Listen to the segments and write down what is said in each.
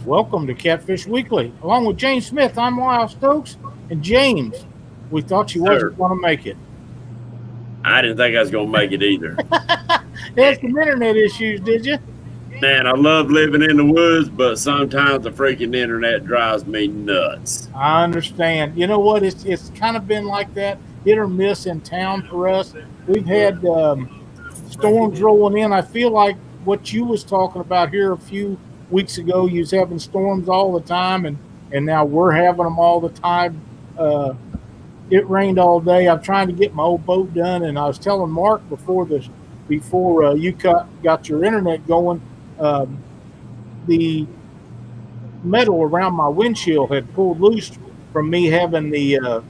Welcome to Catfish Weekly. Along with James Smith, I'm Lyle Stokes. And James, we thought you wasn't going to make it. I didn't think I was going to make it either. Had some internet issues, did you? Man, I love living in the woods, but sometimes the freaking internet drives me nuts. I understand. You know what? It's kind of been like that, hit or miss in town for us. We've had storms rolling in. I feel like what you was talking about here a few weeks ago, you was having storms all the time, and now we're having them all the time. It rained all day. I'm trying to get my old boat done, and I was telling Mark before you got your internet going, the metal around my windshield had pulled loose from me having the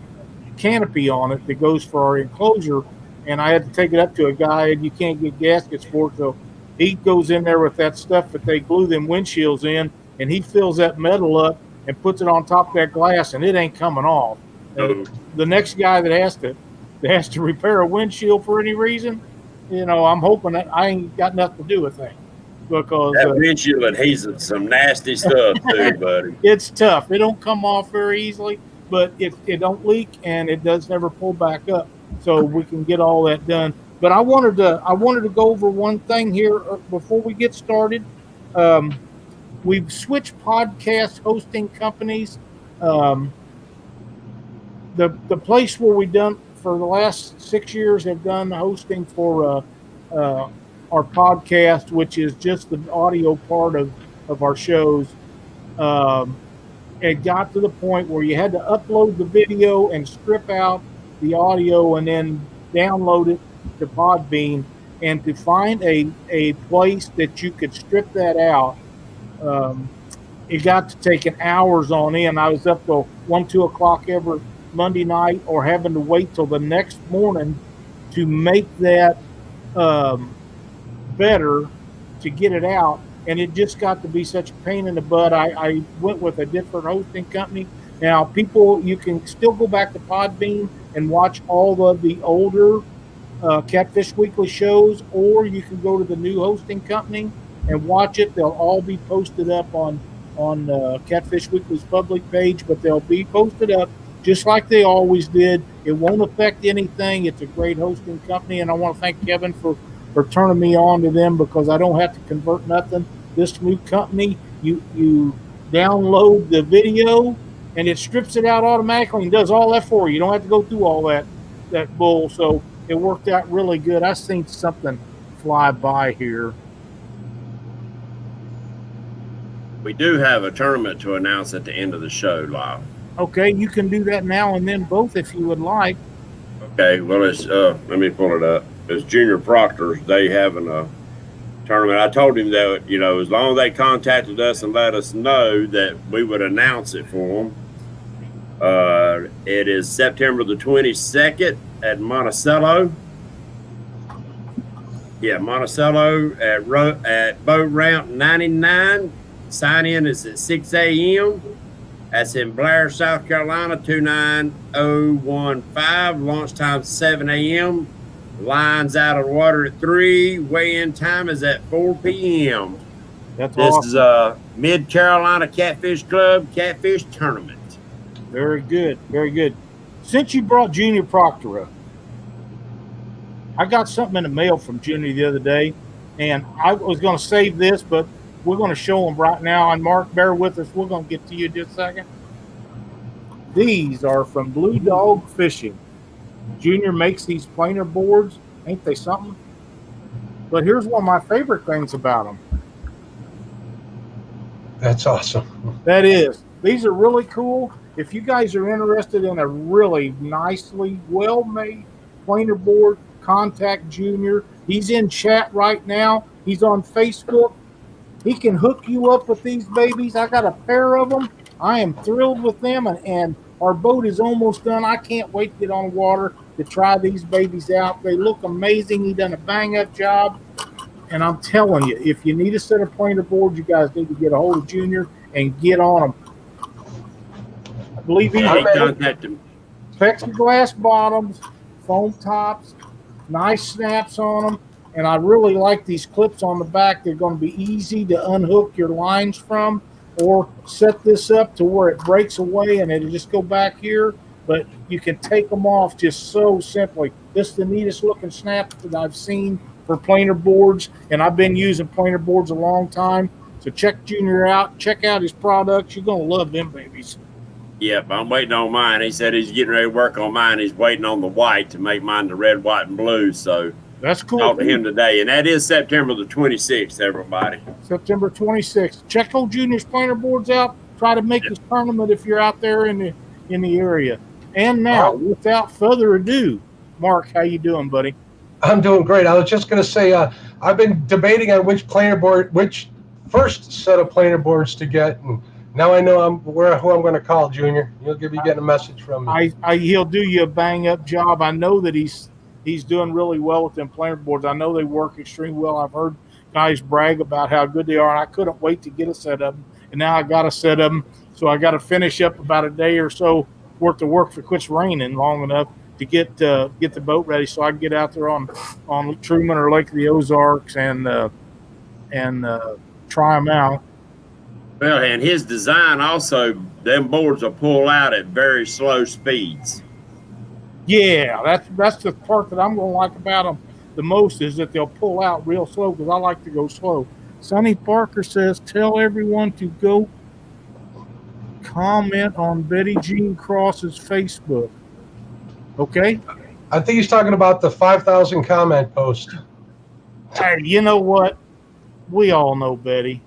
canopy on it that goes for our enclosure, and I had to take it up to a guy, and you can't get gaskets for it, so he goes in there with that stuff that they glue them windshields in, and he fills that metal up and puts it on top of that glass, and it ain't coming off. The next guy that has to repair a windshield for any reason, I'm hoping that I ain't got nothing to do with that, because that windshield adhesive, some nasty stuff too, buddy. It's tough. It don't come off very easily, but it don't leak, and it does never pull back up, so we can get all that done. But I wanted to go over one thing here before we get started. We've switched podcast hosting companies. The place where we done for the last 6 years have done hosting for our podcast, which is just the audio part of our shows. It got to the point where you had to upload the video and strip out the audio and then download it to Podbean, and to find a place that you could strip that out, it got to taking hours on end. I was up till 1-2 o'clock every Monday night, or having to wait till the next morning to make that better to get it out, and it just got to be such a pain in the butt. I went with a different hosting company. Now, people, you can still go back to Podbean and watch all of the older Catfish Weekly shows, or you can go to the new hosting company and watch it. They'll all be posted up on Catfish Weekly's public page, but they'll be posted up just like they always did. It won't affect anything. It's a great hosting company, and I want to thank Kevin for turning me on to them, because I don't have to convert nothing. This new company, you download the video and it strips it out automatically and does all that for you. You don't have to go through all that bull. So it worked out really good. I seen something fly by here. We do have a tournament to announce at the end of the show, Lyle. Okay, you can do that now and then both if you would like. Okay, well, it's let me pull it up. It's Junior Proctor's. They having a tournament. I told him that, as long as they contacted us and let us know, that we would announce it for them. It is September the 22nd at Monticello. Yeah, Monticello at Boat Ramp 99. Sign in is at 6 a.m. That's in Blair, South Carolina, 29015. Launch time 7 a.m. Lines out of the water at 3. Weigh-in time is at 4 p.m. This awesome. Is Mid-Carolina Catfish Club Catfish Tournament. Very good. Very good. Since you brought Junior Proctor up, I got something in the mail from Junior the other day, and I was going to save this, but we're going to show them right now. And Mark, bear with us. We're going to get to you in just a second. These are from Blue Dog Fishing. Junior makes these planer boards. Ain't they something? But here's one of my favorite things about them. That's awesome. That is. These are really cool. If you guys are interested in a really nicely well-made planer board, contact Junior. He's in chat right now. He's on Facebook. He can hook you up with these babies. I got a pair of them. I am thrilled with them, and our boat is almost done. I can't wait to get on water to try these babies out. They look amazing. He done a bang-up job. And I'm telling you, if you need a set of planer boards, you guys need to get a hold of Junior and get on them. I believe he's plexiglass bottoms, foam tops, nice snaps on them. And I really like these clips on the back. They're going to be easy to unhook your lines from. or set this up to where it breaks away and it'll just go back here. But you can take them off just so simply. This is the neatest looking snap that I've seen for planer boards, and I've been using planer boards a long time. So check Junior out. Check out his products. You're going to love them babies. Yep, I'm waiting on mine. He said he's getting ready to work on mine. He's waiting on the white to make mine the red, white, and blue. So that's cool. Talk to him today, and that is September the 26th, everybody. September 26th. Check old Junior's planer boards out. Try to make this tournament if you're out there in the area. And now, without further ado, Mark, how you doing, buddy? I'm doing great. I was just going to say I've been debating on which first set of planer boards to get, and now I know who I'm going to call, Junior. You'll be getting a message from me. He'll do you a bang-up job. I know that he's doing really well with them planer boards. I know they work extremely well. I've heard guys brag about how good they are, and I couldn't wait to get a set of them. And now I got a set of them, so I got to finish up about a day or so worth of work if it quits raining long enough to get the boat ready, so I can get out there on Truman or Lake of the Ozarks and try them out. Well, and his design also, them boards will pull out at very slow speeds. Yeah, that's the part that I'm going to like about them the most, is that they'll pull out real slow, because I like to go slow. Sonny Parker says, tell everyone to go comment on Betty Jean Cross's Facebook. Okay? I think he's talking about the 5,000 comment post. Hey, you know what? We all know Betty.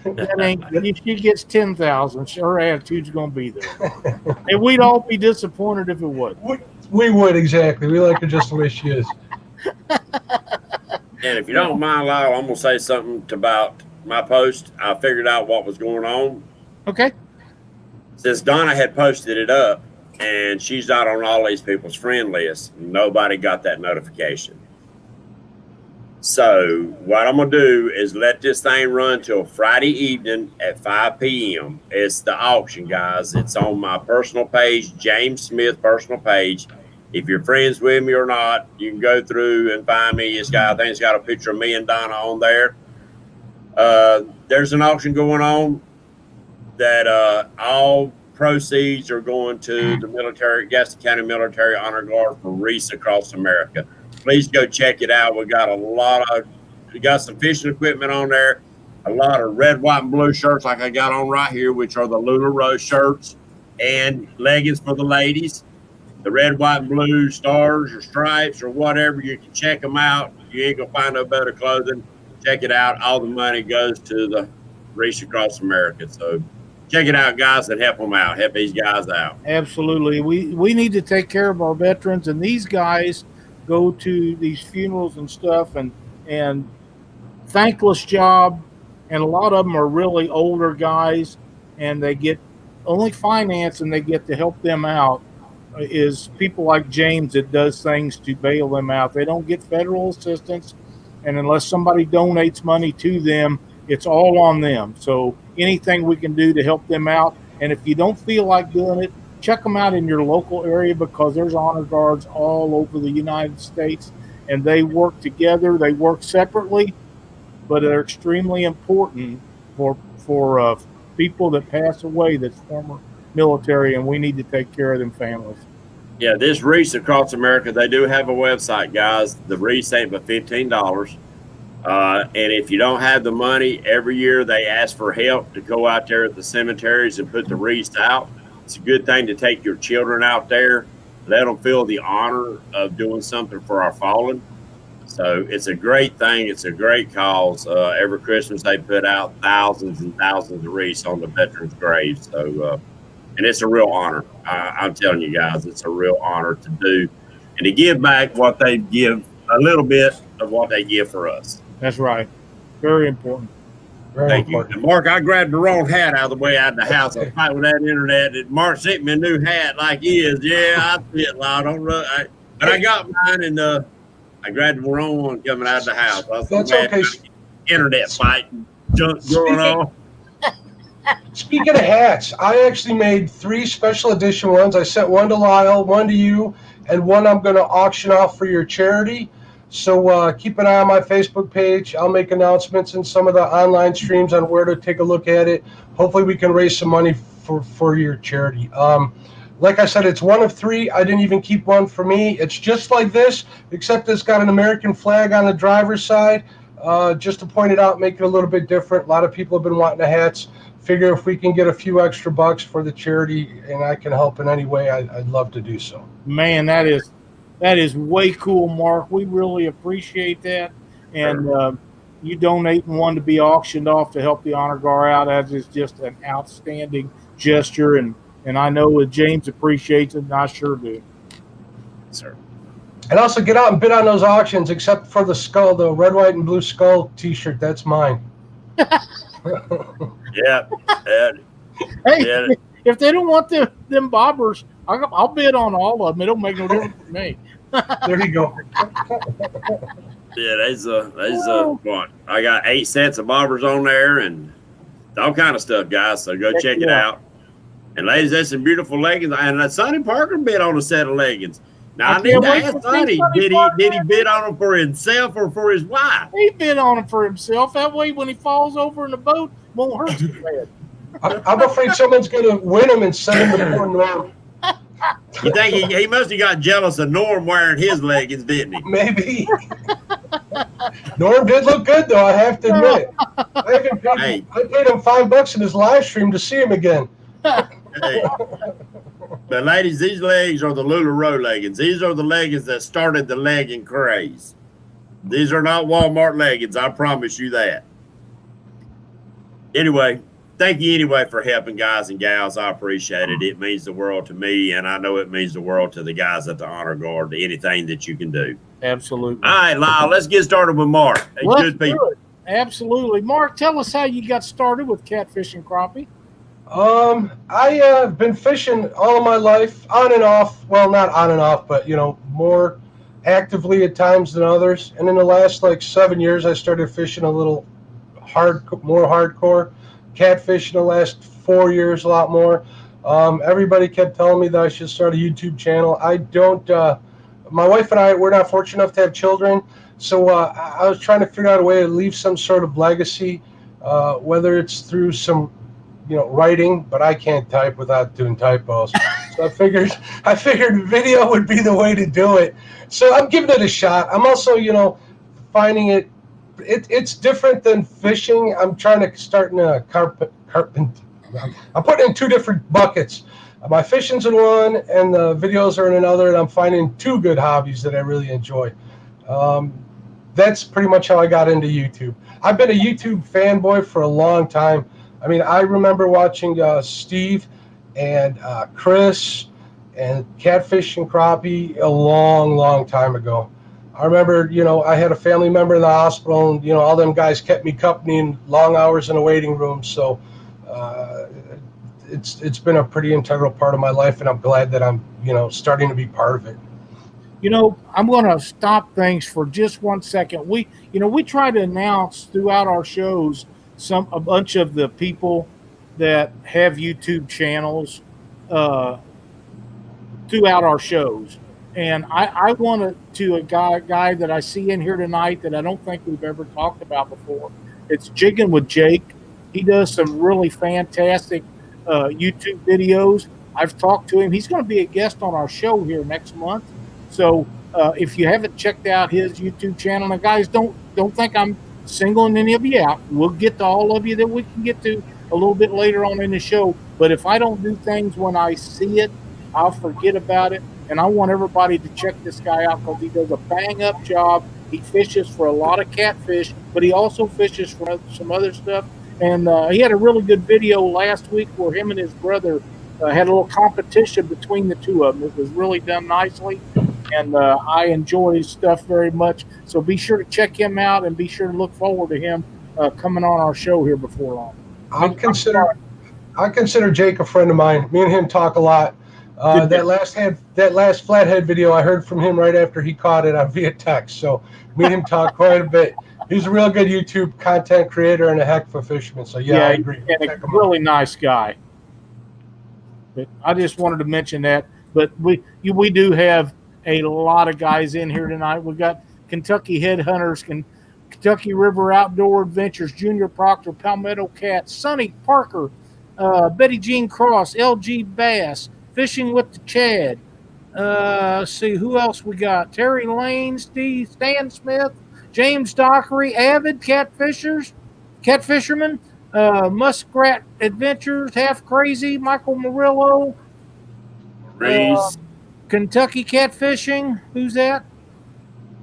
That ain't, if she gets 10,000, her attitude's going to be there. And we'd all be disappointed if it wasn't. We would, exactly. We like her just the way she is. And if you don't mind, Lyle, I'm going to say something about my post. I figured out what was going on. Okay. Since Donna had posted it up, and she's not on all these people's friend list, nobody got that notification. So what I'm going to do is let this thing run till Friday evening at 5 p.m. It's the auction, guys. It's on my personal page, James Smith personal page. If you're friends with me or not, you can go through and find me. I think it's got a picture of me and Donna on there. There's an auction going on that all proceeds are going to the military, Gaston County Military Honor Guard for Reese across America. Please go check it out. We got some fishing equipment on there, a lot of red, white, and blue shirts like I got on right here, which are the Lunar Rose shirts, and leggings for the ladies. The red, white, and blue stars or stripes or whatever, you can check them out. You ain't gonna find no better clothing. Check it out. All the money goes to the Reach Across America. So check it out, guys, and help them out. Help these guys out. Absolutely. We need to take care of our veterans, and these guys go to these funerals and stuff, and thankless job, and a lot of them are really older guys, and they get only finance, and they get to help them out is people like James that does things to bail them out. They don't get federal assistance, and unless somebody donates money to them, it's all on them. So anything we can do to help them out, and if you don't feel like doing it, check them out in your local area, because there's honor guards all over the United States, and they work together. They work separately, but they're extremely important for people that pass away that's former military, and we need to take care of them families. Yeah, this Reese Across America, they do have a website, guys. The Reese ain't but $15. And if you don't have the money, every year they ask for help to go out there at the cemeteries and put the wreaths out. It's a good thing to take your children out there, let them feel the honor of doing something for our fallen. So it's a great thing. It's a great cause. Every Christmas they put out thousands and thousands of wreaths on the veterans' graves. So, and it's a real honor. I'm telling you guys, it's a real honor to do and to give back what they give, a little bit of what they give for us. That's right. Very important. Thank you. And Mark, I grabbed the wrong hat out of the way out of the house. I was fighting with that internet. And Mark sent me a new hat like he is. Yeah, I see it, Lyle. Don't run. But I got mine, and I grabbed the wrong one coming out of the house. That's okay. Internet fight, junk going on. Speaking of hats, I actually made 3 special edition ones. I sent one to Lyle, one to you, and one I'm going to auction off for your charity. So keep an eye on my Facebook page. I'll make announcements in some of the online streams on where to take a look at it. Hopefully we can raise some money for your charity. Like I said, it's one of 3. I didn't even keep one for me. It's just like this, except it's got an American flag on the driver's side. Just to point it out, make it a little bit different. A lot of people have been wanting the hats. Figure if we can get a few extra bucks for the charity and I can help in any way, I'd love to do so. Man, that is way cool, Mark. We really appreciate that. And you donating one to be auctioned off to help the Honor Guard out, that is just an outstanding gesture. And I know that James appreciates it, and I sure do. Sir. And also get out and bid on those auctions, except for the skull, the red, white, and blue skull T-shirt. That's mine. Yeah. Hey, if they don't want them bobbers, I'll bid on all of them. It don't make no difference to me. There you go. Yeah, there's what? I got 8 sets of bobbers on there and all kind of stuff, guys. So go check it out. And ladies, there's some beautiful leggings. And Sonny Parker bid on a set of leggings. Now I need to ask Sonny, did he bid on them for himself or for his wife? He bid on them for himself. That way, when he falls over in the boat, it won't hurt too bad. I'm afraid someone's going to win him and send him to poor Norm. You think he must have got jealous of Norm wearing his leggings, didn't he? Maybe. Norm did look good, though, I have to admit. I paid him $5 in his live stream to see him again. Hey. But ladies, these leggings are the LuLaRoe leggings. These are the leggings that started the legging craze. These are not Walmart leggings, I promise you that. Anyway, thank you anyway for helping, guys and gals. I appreciate it. It means the world to me, and I know it means the world to the guys at the Honor Guard, to anything that you can do. Absolutely. All right, Lyle, let's get started with Mark. Good people. Absolutely. Mark, tell us how you got started with Catfish and Crappie. I have been fishing all of my life, on and off. Well, not on and off, but, more actively at times than others. And in the last, 7 years, I started fishing a little more hardcore. Catfish in the last 4 years, a lot more. Everybody kept telling me that I should start a YouTube channel. I don't, my wife and I, we're not fortunate enough to have children. So I was trying to figure out a way to leave some sort of legacy, whether it's through some writing, but I can't type without doing typos. So I figured video would be the way to do it. So I'm giving it a shot. I'm also, finding it's different than fishing. I'm trying to start in a carpet. I'm putting in 2 different buckets. My fishing's in one, and the videos are in another, and I'm finding 2 good hobbies that I really enjoy. That's pretty much how I got into YouTube. I've been a YouTube fanboy for a long time. I mean, I remember watching Steve and Chris and Catfish and Crappie a long, long time ago. I remember, I had a family member in the hospital, and, all them guys kept me company in long hours in a waiting room. So it's been a pretty integral part of my life, and I'm glad that I'm, starting to be part of it. I'm going to stop things for just 1 second. We try to announce throughout our shows a bunch of the people that have YouTube channels throughout our shows. And I wanted to a guy that I see in here tonight that I don't think we've ever talked about before. It's Jigging with Jake. He does some really fantastic YouTube videos. I've talked to him. He's going to be a guest on our show here next month. So if you haven't checked out his YouTube channel, now guys, don't think I'm singling any of you out. We'll get to all of you that we can get to a little bit later on in the show. But if I don't do things when I see it, I'll forget about it. And I want everybody to check this guy out because he does a bang-up job. He fishes for a lot of catfish, but he also fishes for some other stuff. And he had a really good video last week where him and his brother had a little competition between the 2 of them. It was really done nicely. And I enjoy his stuff very much. So be sure to check him out and be sure to look forward to him coming on our show here before long. I consider Jake a friend of mine. Me and him talk a lot. That last flathead video, I heard from him right after he caught it via text. So me and him talk quite a bit. He's a real good YouTube content creator and a heck of a fisherman. So yeah, I agree. And a really nice guy. But I just wanted to mention that. But we do have a lot of guys in here tonight. We got Kentucky Headhunters, Kentucky River Outdoor Adventures, Junior Proctor, Palmetto Cats, Sonny Parker, Betty Jean Cross, LG Bass, Fishing with the Chad. Let's see who else we got. Terry Lane, Stan Smith, James Dockery, Avid Catfisherman, Muskrat Adventures, Half Crazy, Michael Murillo, Reese, Kentucky Catfishing. Who's that?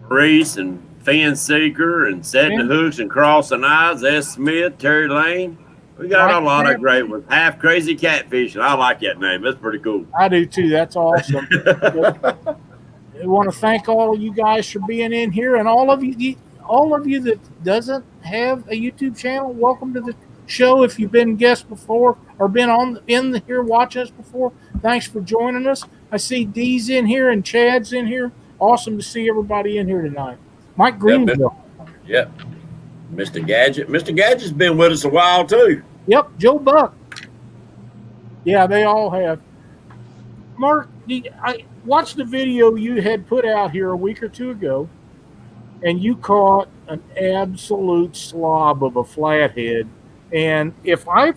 Reese and Fan Seeker and Setting the Hooks and Crossing Eyes, S. Smith, Terry Lane. We got a lot of great ones. Half Crazy Catfishing. I like that name. That's pretty cool. I do too. That's awesome. I want to thank all of you guys for being in here, and all of you that doesn't have a YouTube channel. Welcome to the show. If you've been guests before or been in here watching us before, thanks for joining us. I see Dee's in here and Chad's in here. Awesome to see everybody in here tonight. Mike Greenville. Yep. Mr. Gadget. Mr. Gadget's been with us a while too. Yep, Joe Buck. Yeah, they all have. Mark, I watched the video you had put out here a week or two ago, and you caught an absolute slob of a flathead. And if I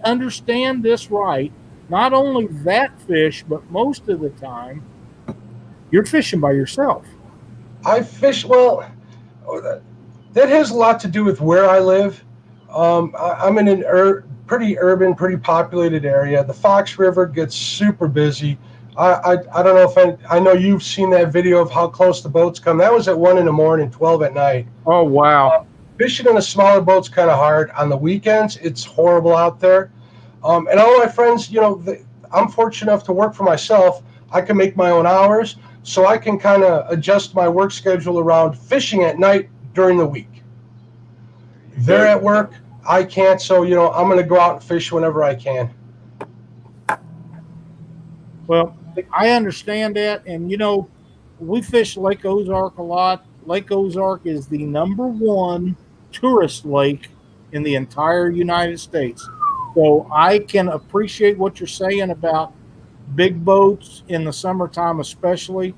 understand this right, not only that fish, but most of the time, you're fishing by yourself. I fish, well, that has a lot to do with where I live. I'm in an pretty urban, pretty populated area. The Fox River gets super busy. I don't know if I know you've seen that video of how close the boats come. That was at 1 in, 12 at night. Oh, wow. Fishing on a smaller boat's kind of hard. On the weekends, it's horrible out there. And all my friends, I'm fortunate enough to work for myself. I can make my own hours, so I can kind of adjust my work schedule around fishing at night during the week. They're at work, I can't, so I'm going to go out and fish whenever I can. Well, I understand that, and we fish Lake Ozark a lot. Lake Ozark is the #1 tourist lake in the entire United States. So I can appreciate what you're saying about big boats in the summertime, especially.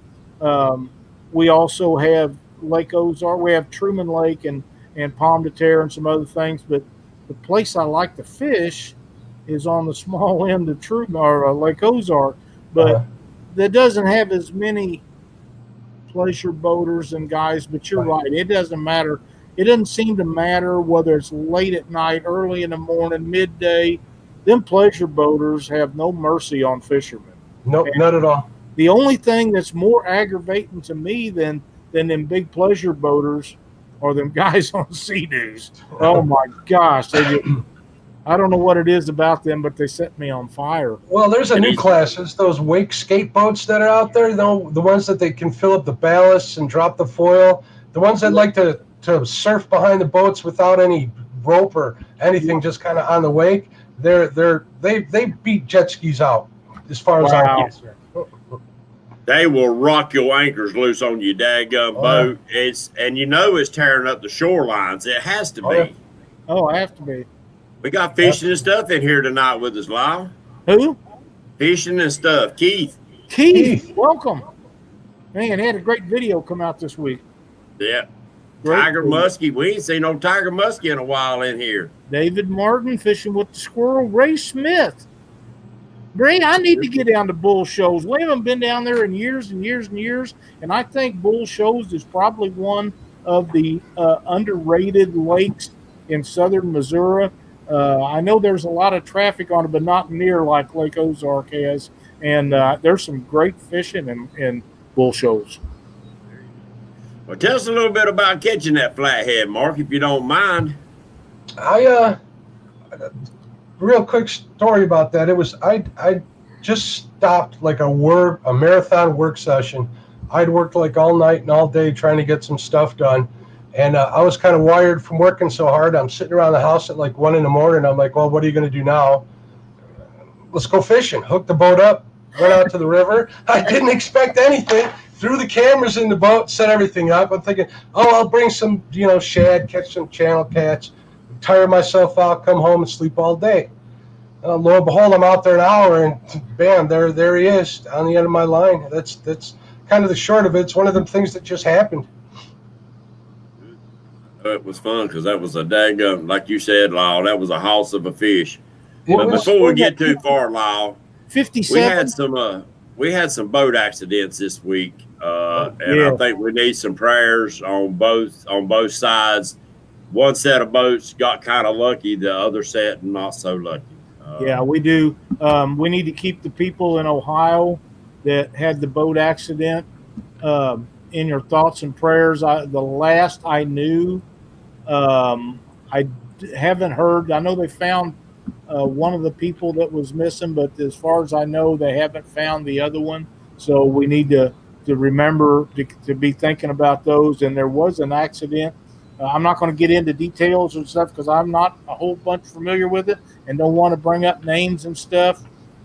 We also have Lake Ozark. We have Truman Lake and Palm de Terre and some other things. But the place I like to fish is on the small end of Truman or Lake Ozark. But that doesn't have as many pleasure boaters and guys. But you're right. It doesn't matter. It doesn't seem to matter whether it's late at night, early in the morning, midday. Them pleasure boaters have no mercy on fishermen. Nope, not at all. The only thing that's more aggravating to me than them big pleasure boaters are them guys on Sea-Doos. Oh, my gosh. I don't know what it is about them, but they set me on fire. Well, there's a new class. It's those wake skate boats that are out there, the ones that they can fill up the ballasts and drop the foil. The ones that like to surf behind the boats without any rope or anything, just kind of on the wake. They beat jet skis out as far as I'm concerned. They will rock your anchors loose on your daggum boat. It's tearing up the shorelines. It has to be. Oh, it has to be. We got fishing and stuff in here tonight with us, Lyle. Who? Fishing and stuff. Keith, welcome. Man, they had a great video come out this week. Yeah. Tiger Muskie. We ain't seen no Tiger Muskie in a while in here. David Martin fishing with the squirrel. Ray Smith. Ray, I need to get down to Bull Shoals. We haven't been down there in years and years and years, and I think Bull Shoals is probably one of the underrated lakes in southern Missouri. I know there's a lot of traffic on it, but not near like Lake Ozark has. And there's some great fishing in Bull Shoals. Well, tell us a little bit about catching that flathead, Mark, if you don't mind. Real quick story about that. I just stopped like a marathon work session. I'd worked like all night and all day trying to get some stuff done. And I was kind of wired from working so hard. I'm sitting around the house at like 1 in. I'm like, well, what are you going to do now? Let's go fishing. Hooked the boat up, went out to the river. I didn't expect anything. Threw the cameras in the boat, set everything up. I'm thinking, I'll bring some, shad, catch some channel cats, tire myself out, come home and sleep all day. Lo and behold, I'm out there an hour, and bam, there he is on the end of my line. That's kind of the short of it. It's one of them things that just happened. It was fun because that was a daggum, like you said, Lyle. That was a house of a fish. What But was- before we what was get that? too far, Lyle, 57. we had some boat accidents this week, and Yeah. I think we need some prayers on both sides. One set of boats got kind of lucky, the other set not so lucky. Yeah, we do. We need to keep the people in Ohio that had the boat accident in your thoughts and prayers. The last I knew, I haven't heard. I know they found one of the people that was missing, but as far as I know, they haven't found the other one. So we need to remember to be thinking about those. And there was an accident. I'm not going to get into details and stuff because I'm not a whole bunch familiar with it and don't want to bring up names and stuff.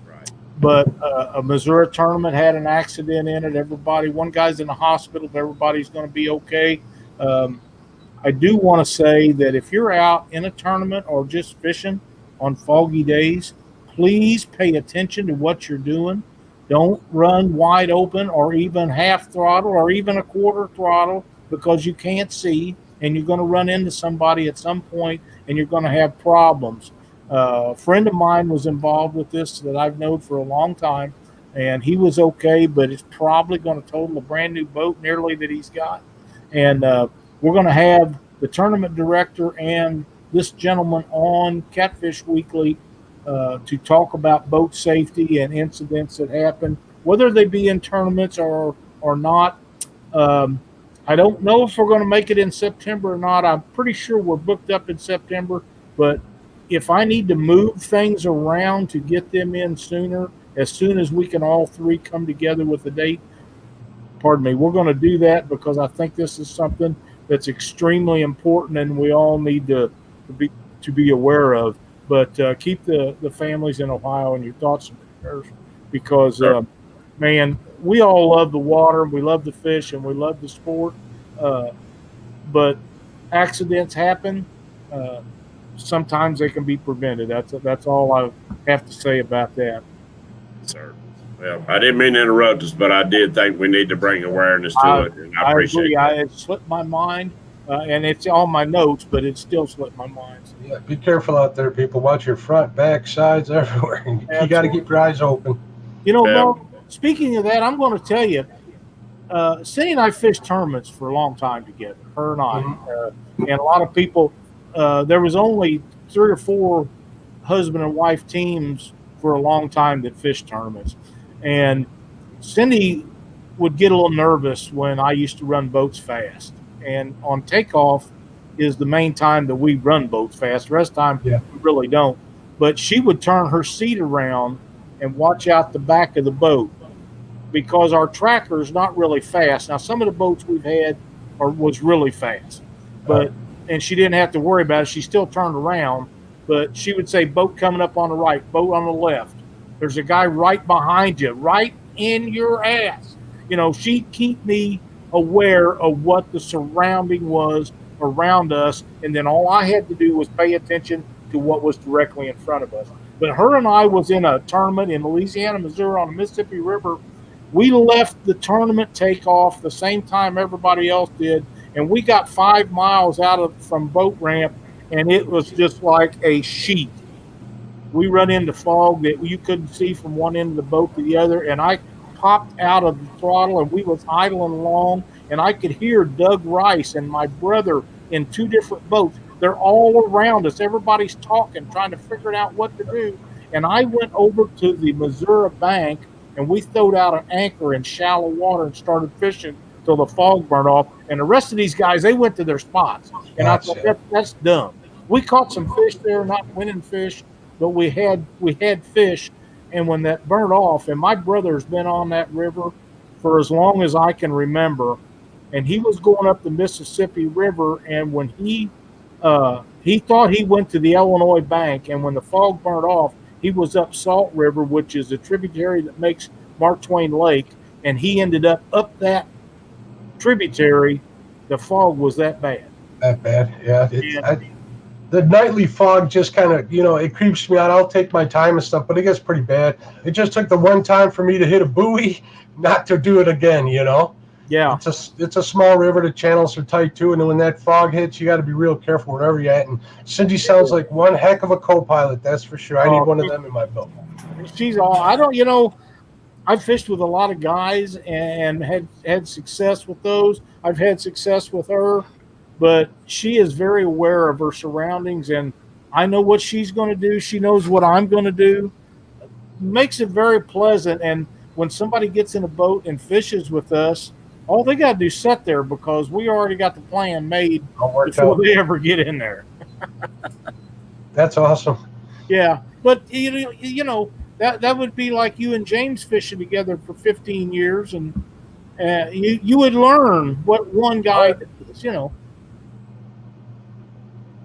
Right. But a Missouri tournament had an accident in it. One guy's in the hospital, but everybody's going to be okay. I do want to say that if you're out in a tournament or just fishing on foggy days, please pay attention to what you're doing. Don't run wide open or even half throttle or even a quarter throttle because you can't see and you're going to run into somebody at some point and you're going to have problems. A friend of mine was involved with this that I've known for a long time, and he was okay, but it's probably going to total a brand new boat nearly that he's got. And we're going to have the tournament director and this gentleman on Catfish Weekly to talk about boat safety and incidents that happen, whether they be in tournaments or not. I don't know if we're going to make it in September or not. I'm pretty sure we're booked up in September, but if I need to move things around to get them in sooner, as soon as we can all three come together with a date, we're going to do that because I think this is something that's extremely important and we all need to be aware of. But keep the families in Ohio in your thoughts and prayers because, man, we all love the water, we love the fish, and we love the sport. But accidents happen. Sometimes they can be prevented. That's all I have to say about that. Sir. Well, I didn't mean to interrupt us, but I did think we need to bring awareness to it, and I appreciate it. It slipped my mind, and it's on my notes, but it still slipped my mind. Yeah, be careful out there, people. Watch your front, back, sides, everywhere. You got to keep your eyes open. You know, Mark, speaking of that, I'm going to tell you, Cindy and I fished tournaments for a long time together, her and I. And a lot of people, there was only 3 or 4 husband and wife teams for a long time that fished tournaments. And Cindy would get a little nervous when I used to run boats fast. And on takeoff is the main time that we run boats fast. The rest of the time, we really don't. But she would turn her seat around and watch out the back of the boat because our tracker is not really fast. Now, some of the boats we've had was really fast, and she didn't have to worry about it. She still turned around, but she would say, boat coming up on the right, boat on the left. There's a guy right behind you, right in your ass. You know, she'd keep me aware of what the surrounding was around us, and then all I had to do was pay attention to what was directly in front of us. But her and I was in a tournament in Louisiana, Missouri on the Mississippi River. We left the tournament takeoff the same time everybody else did, and we got 5 miles from boat ramp, and it was just like a sheet. We run into fog that you couldn't see from one end of the boat to the other, and I popped out of the throttle, and we was idling along, and I could hear Doug Rice and my brother in 2 different boats. They're all around us. Everybody's talking, trying to figure out what to do. And I went over to the Missouri bank, and we throwed out an anchor in shallow water and started fishing till the fog burned off. And the rest of these guys, they went to their spots. And I thought, that's dumb. We caught some fish there, not winning fish, but we had fish. And when that burned off, and my brother's been on that river for as long as I can remember, and he was going up the Mississippi River, and when he thought he went to the Illinois bank, and when the fog burned off, he was up Salt River, which is a tributary that makes Mark Twain Lake, and he ended up that tributary. The fog was that bad. That bad, yeah. The nightly fog just kind of, it creeps me out. I'll take my time and stuff, but it gets pretty bad. It just took the one time for me to hit a buoy, not to do it again, Yeah. It's a small river. The channels are tight too, and when that fog hits, you got to be real careful wherever you're at. And Cindy sounds like one heck of a co-pilot, that's for sure. I need one of them in my boat. She's all. I don't. You know, I've fished with a lot of guys and had success with those. I've had success with her, but she is very aware of her surroundings, and I know what she's going to do. She knows what I'm going to do. Makes it very pleasant. And when somebody gets in a boat and fishes with us, all they got to do is sit there because we already got the plan made before they ever get in there. That's awesome. Yeah, but you know that would be like you and James fishing together for 15 years, and you would learn what one guy does. You know.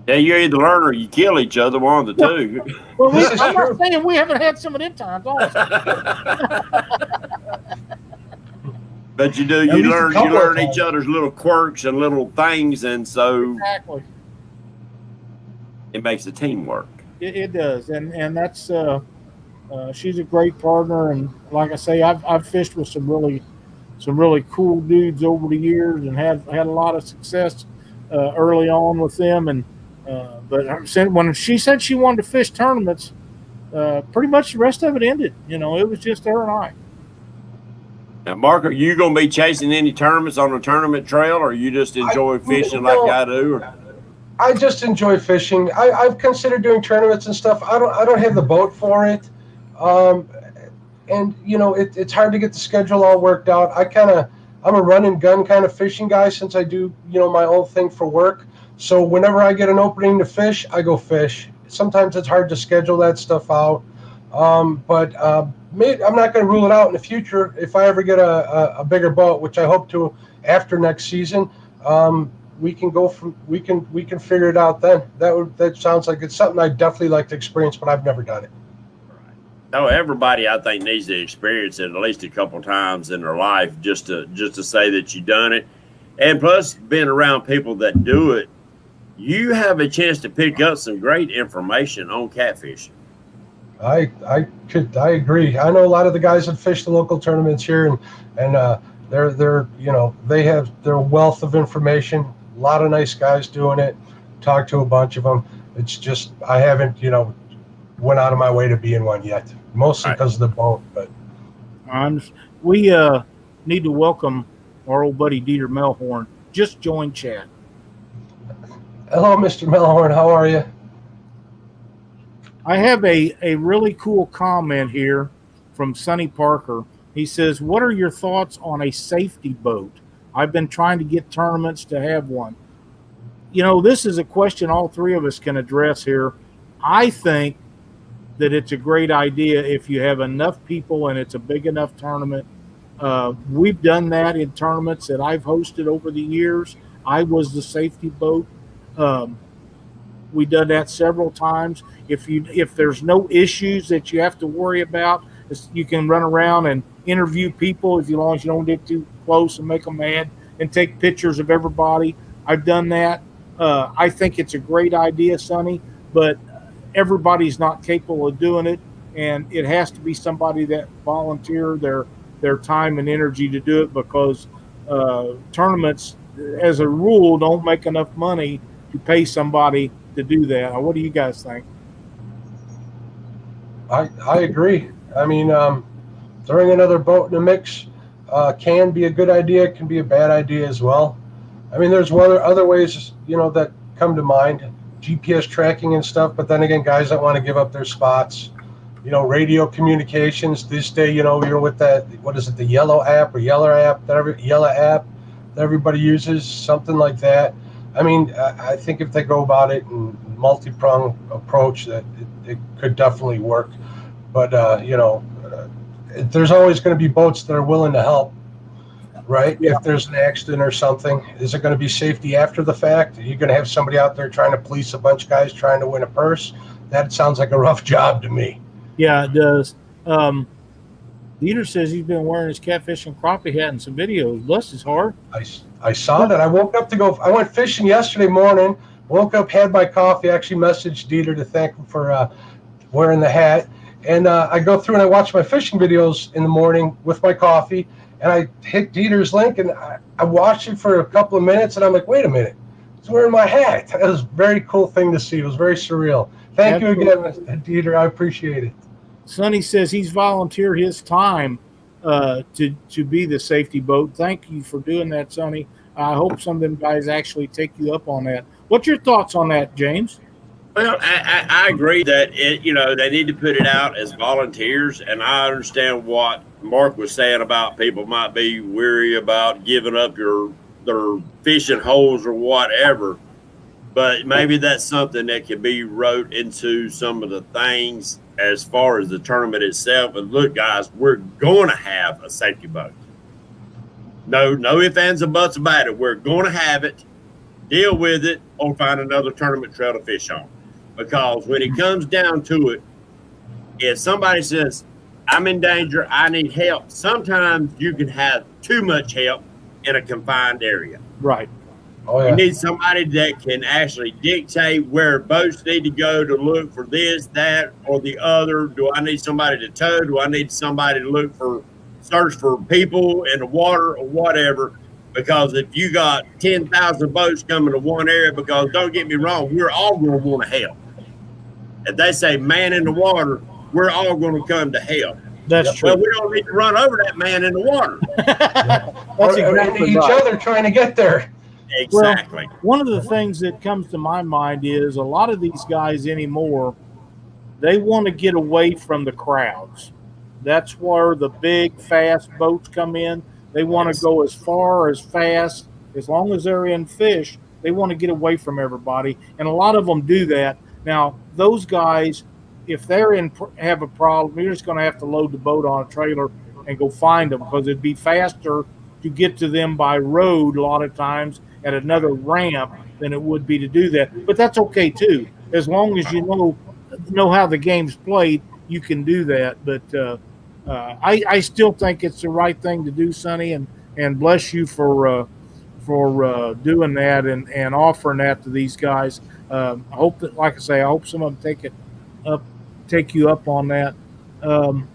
Yeah, you either learn or you kill each other, one of the two. Well, I'm not saying we haven't had some of them times also. But you do, you learn each other's little quirks and little things, and so exactly it makes the team work. It does, and that's she's a great partner, and like I say, I've fished with some really cool dudes over the years, and had a lot of success early on with them, and but when she said she wanted to fish tournaments, pretty much the rest of it ended. You know, it was just her and I. Now, Mark, are you going to be chasing any tournaments on the tournament trail, or you just enjoy fishing like I do? Or? I just enjoy fishing. I've considered doing tournaments and stuff. I don't have the boat for it, and you know it's hard to get the schedule all worked out. I'm a run and gun kind of fishing guy since I do my own thing for work. So whenever I get an opening to fish, I go fish. Sometimes it's hard to schedule that stuff out, but I'm not going to rule it out in the future. If I ever get a bigger boat, which I hope to after next season, we can figure it out then. That sounds like it's something I'd definitely like to experience, but I've never done it. No, everybody I think needs to experience it at least a couple times in their life just to say that you've done it. And plus, being around people that do it, you have a chance to pick up some great information on catfishing. I agree. I know a lot of the guys that fish the local tournaments here, and they have their wealth of information. A lot of nice guys doing it. Talked to a bunch of them. It's just I haven't went out of my way to be in one yet. Mostly because of the boat, but we need to welcome our old buddy Dieter Melhorn. Just joined chat. Hello, Mr. Melhorn. How are you? I have a really cool comment here from Sonny Parker. He says, "What are your thoughts on a safety boat? I've been trying to get tournaments to have one." This is a question all three of us can address here. I think that it's a great idea if you have enough people and it's a big enough tournament. We've done that in tournaments that I've hosted over the years. I was the safety boat. We done that several times. If there's no issues that you have to worry about, you can run around and interview people as long as you don't get too close and make them mad, and take pictures of everybody. I've done that. I think it's a great idea, Sonny, but everybody's not capable of doing it, and it has to be somebody that volunteer their time and energy to do it, because tournaments, as a rule, don't make enough money to pay somebody to do that. What do you guys think? I agree. I mean, throwing another boat in the mix can be a good idea. It can be a bad idea as well. I mean, there's other ways, that come to mind, GPS tracking and stuff. But then again, guys that want to give up their spots, radio communications this day. You're with that. What is it? The Yellow app that everybody uses, something like that. I mean, I think if they go about it in multi-pronged approach, that it could definitely work. But there's always going to be boats that are willing to help, right? Yeah. If there's an accident or something, is it going to be safety after the fact? Are you going to have somebody out there trying to police a bunch of guys trying to win a purse? That sounds like a rough job to me. Yeah, it does. Dieter says he's been wearing his Catfish and Crappie hat in some videos. Bless his heart. I saw that. I woke up I went fishing yesterday morning, woke up, had my coffee, actually messaged Dieter to thank him for wearing the hat. And I go through and I watch my fishing videos in the morning with my coffee. and I hit Dieter's link, and I watched it for a couple of minutes, and I'm like, wait a minute, he's wearing my hat. That was a very cool thing to see. It was very surreal. Thank you again, Dieter. I appreciate it. Sonny says he's volunteered his time to be the safety boat. Thank you for doing that, Sonny. I hope some of them guys actually take you up on that. What's your thoughts on that, James? Well, I agree that they need to put it out as volunteers, and I understand what Mark was saying about people might be weary about giving up their fishing holes or whatever. But maybe that's something that can be wrote into some of the things as far as the tournament itself. And look, guys, we're going to have a safety boat. No ifs, ands, or buts about it. We're going to have it, deal with it, or find another tournament trail to fish on. Because when it comes down to it, if somebody says, I'm in danger, I need help, sometimes you can have too much help in a confined area. Right. Oh, yeah. You need somebody that can actually dictate where boats need to go to look for this, that, or the other. Do I need somebody to tow? Do I need somebody to search for people in the water or whatever? Because if you got 10,000 boats coming to one area, because don't get me wrong, we're all going to want to help. If they say man in the water, we're all going to come to help. That's true. Well, we don't need to run over that man in the water. That's exactly each right. other trying to get there. Exactly. Well, one of the things that comes to my mind is a lot of these guys anymore, they want to get away from the crowds. That's where the big, fast boats come in. They want to go as far, as fast, as long as they're in fish. They want to get away from everybody, and a lot of them do that. Now, those guys, if they're have a problem, you're just going to have to load the boat on a trailer and go find them, because it'd be faster to get to them by road a lot of times at another ramp than it would be to do that. But that's okay too, as long as you know how the game's played. You can do that. But I still think it's the right thing to do, Sonny, and bless you for doing that and offering that to these guys. I hope that, like I say, I hope some of them take you up on that.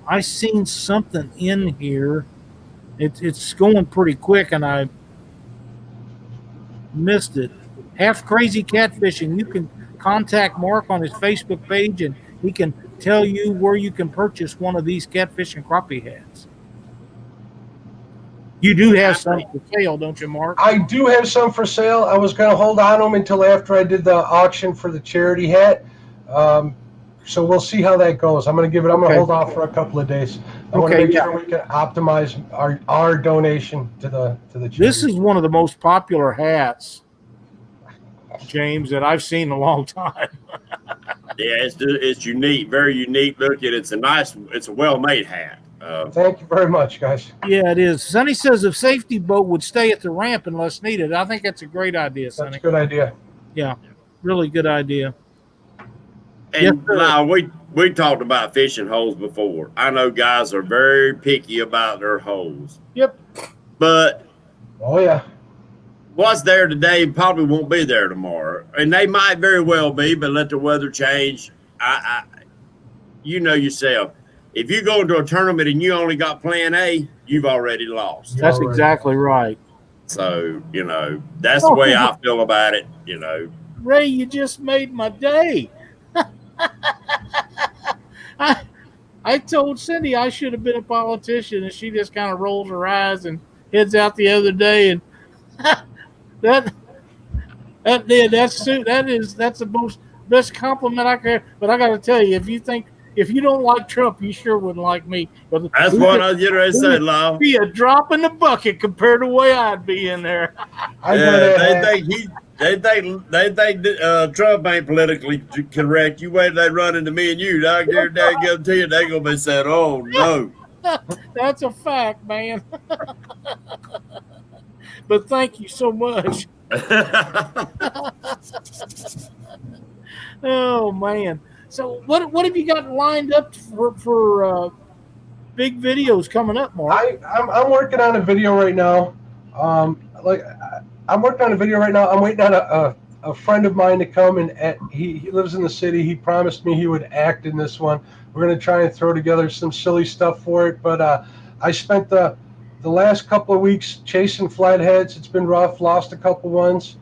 I seen something in here. It's going pretty quick, and I missed it. Half Crazy Catfishing. You can contact Mark on his Facebook page, and he can tell you where you can purchase one of these Catfish and Crappie hats. You do have some for sale, don't you, Mark? I do have some for sale. I was going to hold on to them until after I did the auction for the charity hat. So we'll see how that goes. I'm going to hold off for a couple of days. I want to make sure we can optimize our donation to the charity. This is one of the most popular hats, James, that I've seen in a long time. Yeah, it's unique, very unique looking. It's a well-made hat. Thank you very much, guys. Yeah, it is. Sonny says if safety boat would stay at the ramp unless needed. I think that's a great idea, Sonny. That's a good idea. Yeah, really good idea. And now we talked about fishing holes before. I know guys are very picky about their holes. Yep. But oh yeah, what's there today probably won't be there tomorrow, and they might very well be. But let the weather change. You know yourself. If you go into a tournament and you only got plan A, you've already lost. That's exactly right. So that's the way I feel about it. Ray, you just made my day. I told Cindy I should have been a politician, and she just kind of rolls her eyes and heads out the other day. And that's the best compliment I can. But I got to tell you, if you don't like Trump, you sure wouldn't like me. But that's what I was getting ready to say, Lyle. Be a drop in the bucket compared to the way I'd be in there. They think Trump ain't politically correct. You wait till they run into me and you. I guarantee you they're gonna be saying, "Oh no." That's a fact, man. But thank you so much. Oh man. So what have you got lined up for big videos coming up, Mark? I'm working on a video right now. I'm working on a video right now. I'm waiting on a friend of mine to come, and he lives in the city. He promised me he would act in this one. We're going to try and throw together some silly stuff for it. But I spent the the last couple of weeks chasing flatheads. It's been rough. Lost a couple ones.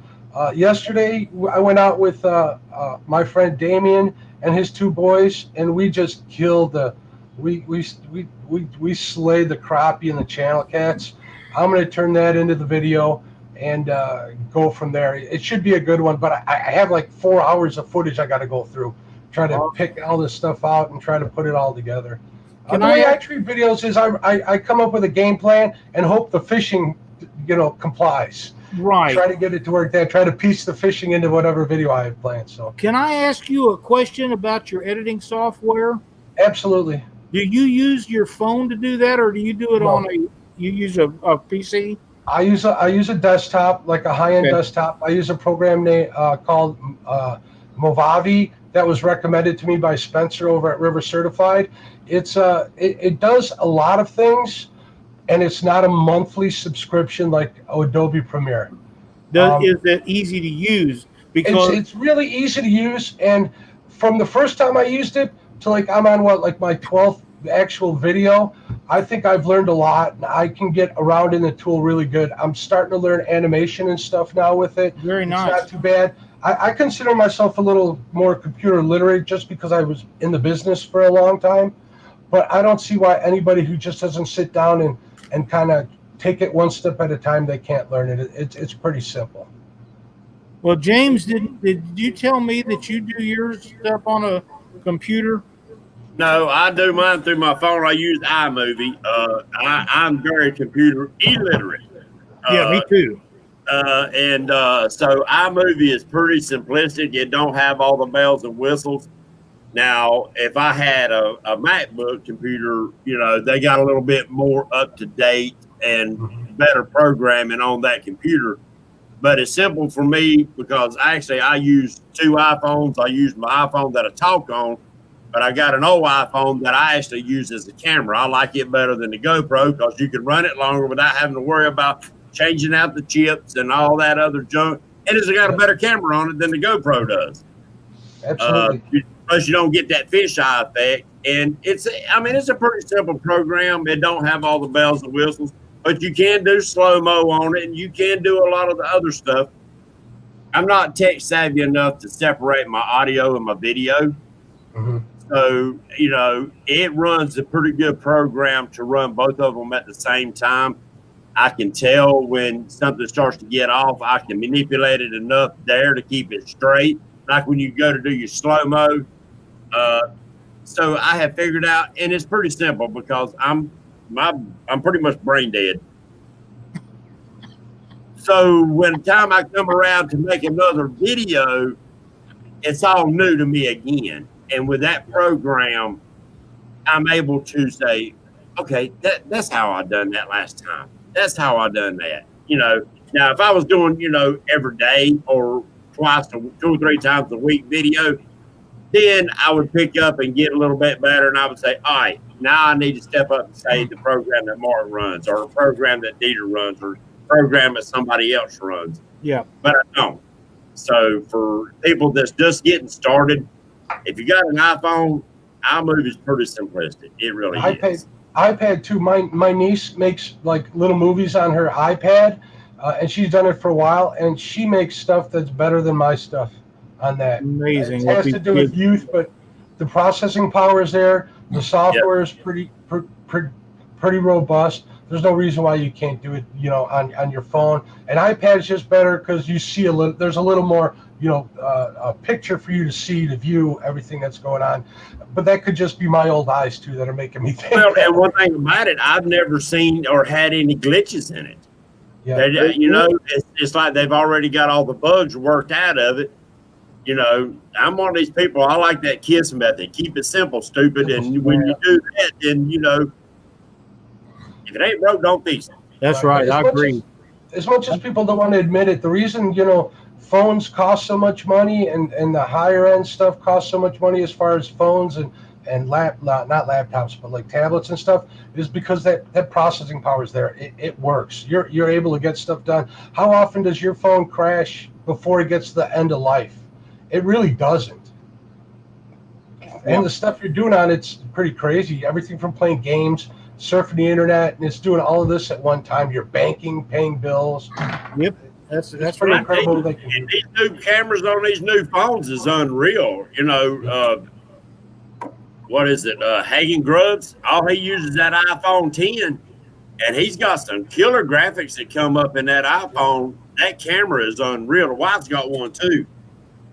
Yesterday, I went out with my friend Damien and his 2 boys, and we just killed we slayed the crappie and the channel cats. I'm going to turn that into the video and go from there. It should be a good one, but I have like 4 hours of footage I got to go through, try to pick all this stuff out and try to put it all together. The way I treat videos is I come up with a game plan and hope the fishing, complies. Right. Try to get it to work there. Try to piece the fishing into whatever video I have planned. So, can I ask you a question about your editing software? Absolutely. Do you use your phone to do that, or do you do it on you use a PC? I use a desktop, like a high-end desktop. I use a program called Movavi that was recommended to me by Spencer over at River Certified. It does a lot of things, and it's not a monthly subscription like Adobe Premiere. Is it easy to use? Because it's really easy to use, and from the first time I used it to I'm on my 12th actual video, I think I've learned a lot, and I can get around in the tool really good. I'm starting to learn animation and stuff now with it. Very nice. It's not too bad. I consider myself a little more computer literate just because I was in the business for a long time, but I don't see why anybody who just doesn't sit down and kind of take it one step at a time, they can't learn it. It's pretty simple. Well, James, did you tell me that you do your stuff on a computer? No, I do mine through my phone. I use iMovie. I'm very computer illiterate. Yeah, me too. So iMovie is pretty simplistic. It don't have all the bells and whistles. Now, if I had a MacBook computer, they got a little bit more up to date and better programming on that computer. But it's simple for me because actually I use 2 iPhones. I use my iPhone that I talk on, but I got an old iPhone that I actually use as a camera. I like it better than the GoPro because you can run it longer without having to worry about changing out the chips and all that other junk. And it's got a better camera on it than the GoPro does. Absolutely. Plus, you don't get that fisheye effect. And it's a pretty simple program. It don't have all the bells and whistles, but you can do slow-mo on it, and you can do a lot of the other stuff. I'm not tech savvy enough to separate my audio and my video. Mm-hmm. So, it runs a pretty good program to run both of them at the same time. I can tell when something starts to get off. I can manipulate it enough there to keep it straight, like when you go to do your slow-mo. So I have figured out, and it's pretty simple because I'm pretty much brain dead. So when the time I come around to make another video, it's all new to me again. And with that program, I'm able to say, okay, that's how I done that last time. That's how I done that. Now if I was doing, every day or 2 or 3 times a week video, then I would pick up and get a little bit better, and I would say, all right, now I need to step up and say the program that Mark runs, or a program that Dieter runs, or a program that somebody else runs. Yeah. But I don't. So for people that's just getting started, if you got an iPhone, iMovie is pretty simplistic. It really is. iPad too. My niece makes little movies on her iPad, and she's done it for a while, and she makes stuff that's better than my stuff on that. Amazing. It has to do with youth, but the processing power is there. The software is pretty robust. There's no reason why you can't do it, on your phone. And iPad is just better because you see there's a little more, a picture for you to see, to view everything that's going on. But that could just be my old eyes too that are making me think. Well, and one thing about it, I've never seen or had any glitches in it. Yeah. It's like they've already got all the bugs worked out of it. I'm one of these people. I like that KISS method. Keep it simple, stupid. And when you do that, then, if it ain't broke, don't fix it. That's right. I agree. As much as people don't want to admit it, the reason, phones cost so much money and the higher end stuff costs so much money as far as phones and not laptops, but like tablets and stuff, is because that processing power is there. It works. You're able to get stuff done. How often does your phone crash before it gets to the end of life? It really doesn't. And the stuff you're doing on it's pretty crazy. Everything from playing games, surfing the internet, and it's doing all of this at one time. You're banking, paying bills. Yep, that's pretty right. incredible. They can And these new cameras on these new phones is unreal. You know, what is it? Hagen Grubbs. All he uses that iPhone 10, and he's got some killer graphics that come up in that iPhone. That camera is unreal. The wife's got one too,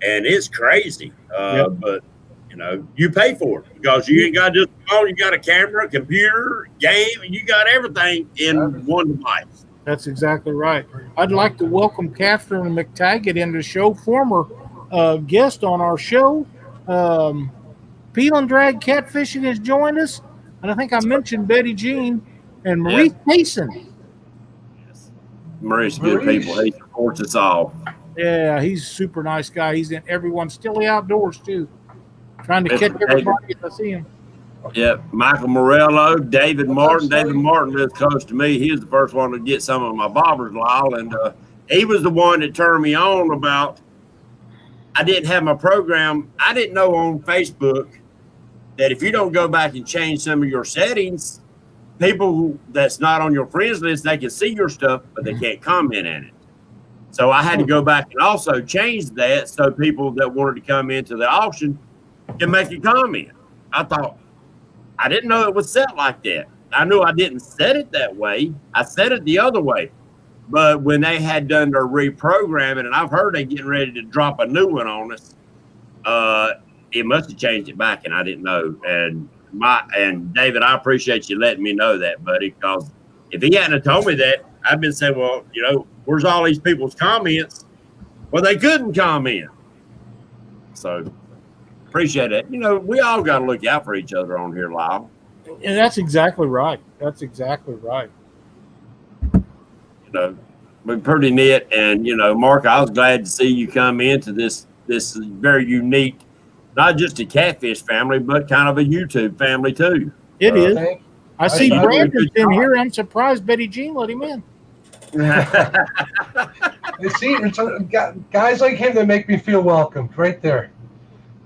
and it's crazy. But you know, you pay for it because you ain't got just a phone. You got a camera, computer, game, and you got everything in one device. That's exactly right. I'd like to welcome Catherine McTaggart into the show, former guest on our show. Peel and Drag Catfishing has joined us, and I think I mentioned Betty Jean and Maurice Mason. Maurice, good people. He supports us all. Yeah, he's a super nice guy. He's in everyone's Stilly Outdoors too, trying to catch everybody if I see him. Yep, Michael Morello, David Martin. David Martin lives close to me. He was the first one to get some of my bobbers, Lyle, and he was the one that turned me on about. I didn't have my program. I didn't know on Facebook that if you don't go back and change some of your settings, people that's not on your friends list, they can see your stuff, but they can't comment in it. So I had to go back and also change that so people that wanted to come into the auction can make a comment. I thought, I didn't know it was set like that. I knew I didn't set it that way. I set it the other way. But when they had done their reprogramming, and I've heard they're getting ready to drop a new one on us, it must have changed it back, and I didn't know. And David, I appreciate you letting me know that, buddy, because if he hadn't have told me that, I've been saying, well, you know, where's all these people's comments? Well, they couldn't comment. So appreciate it. You know, we all got to look out for each other on here, Lyle. And that's exactly right. That's exactly right. You know, we're pretty neat. And, you know, Mark, I was glad to see you come into this very unique, not just a catfish family, but kind of a YouTube family too. It is. I see Brandon's in here. I'm surprised Betty Jean let him in. You see, guys like him that make me feel welcomed right there.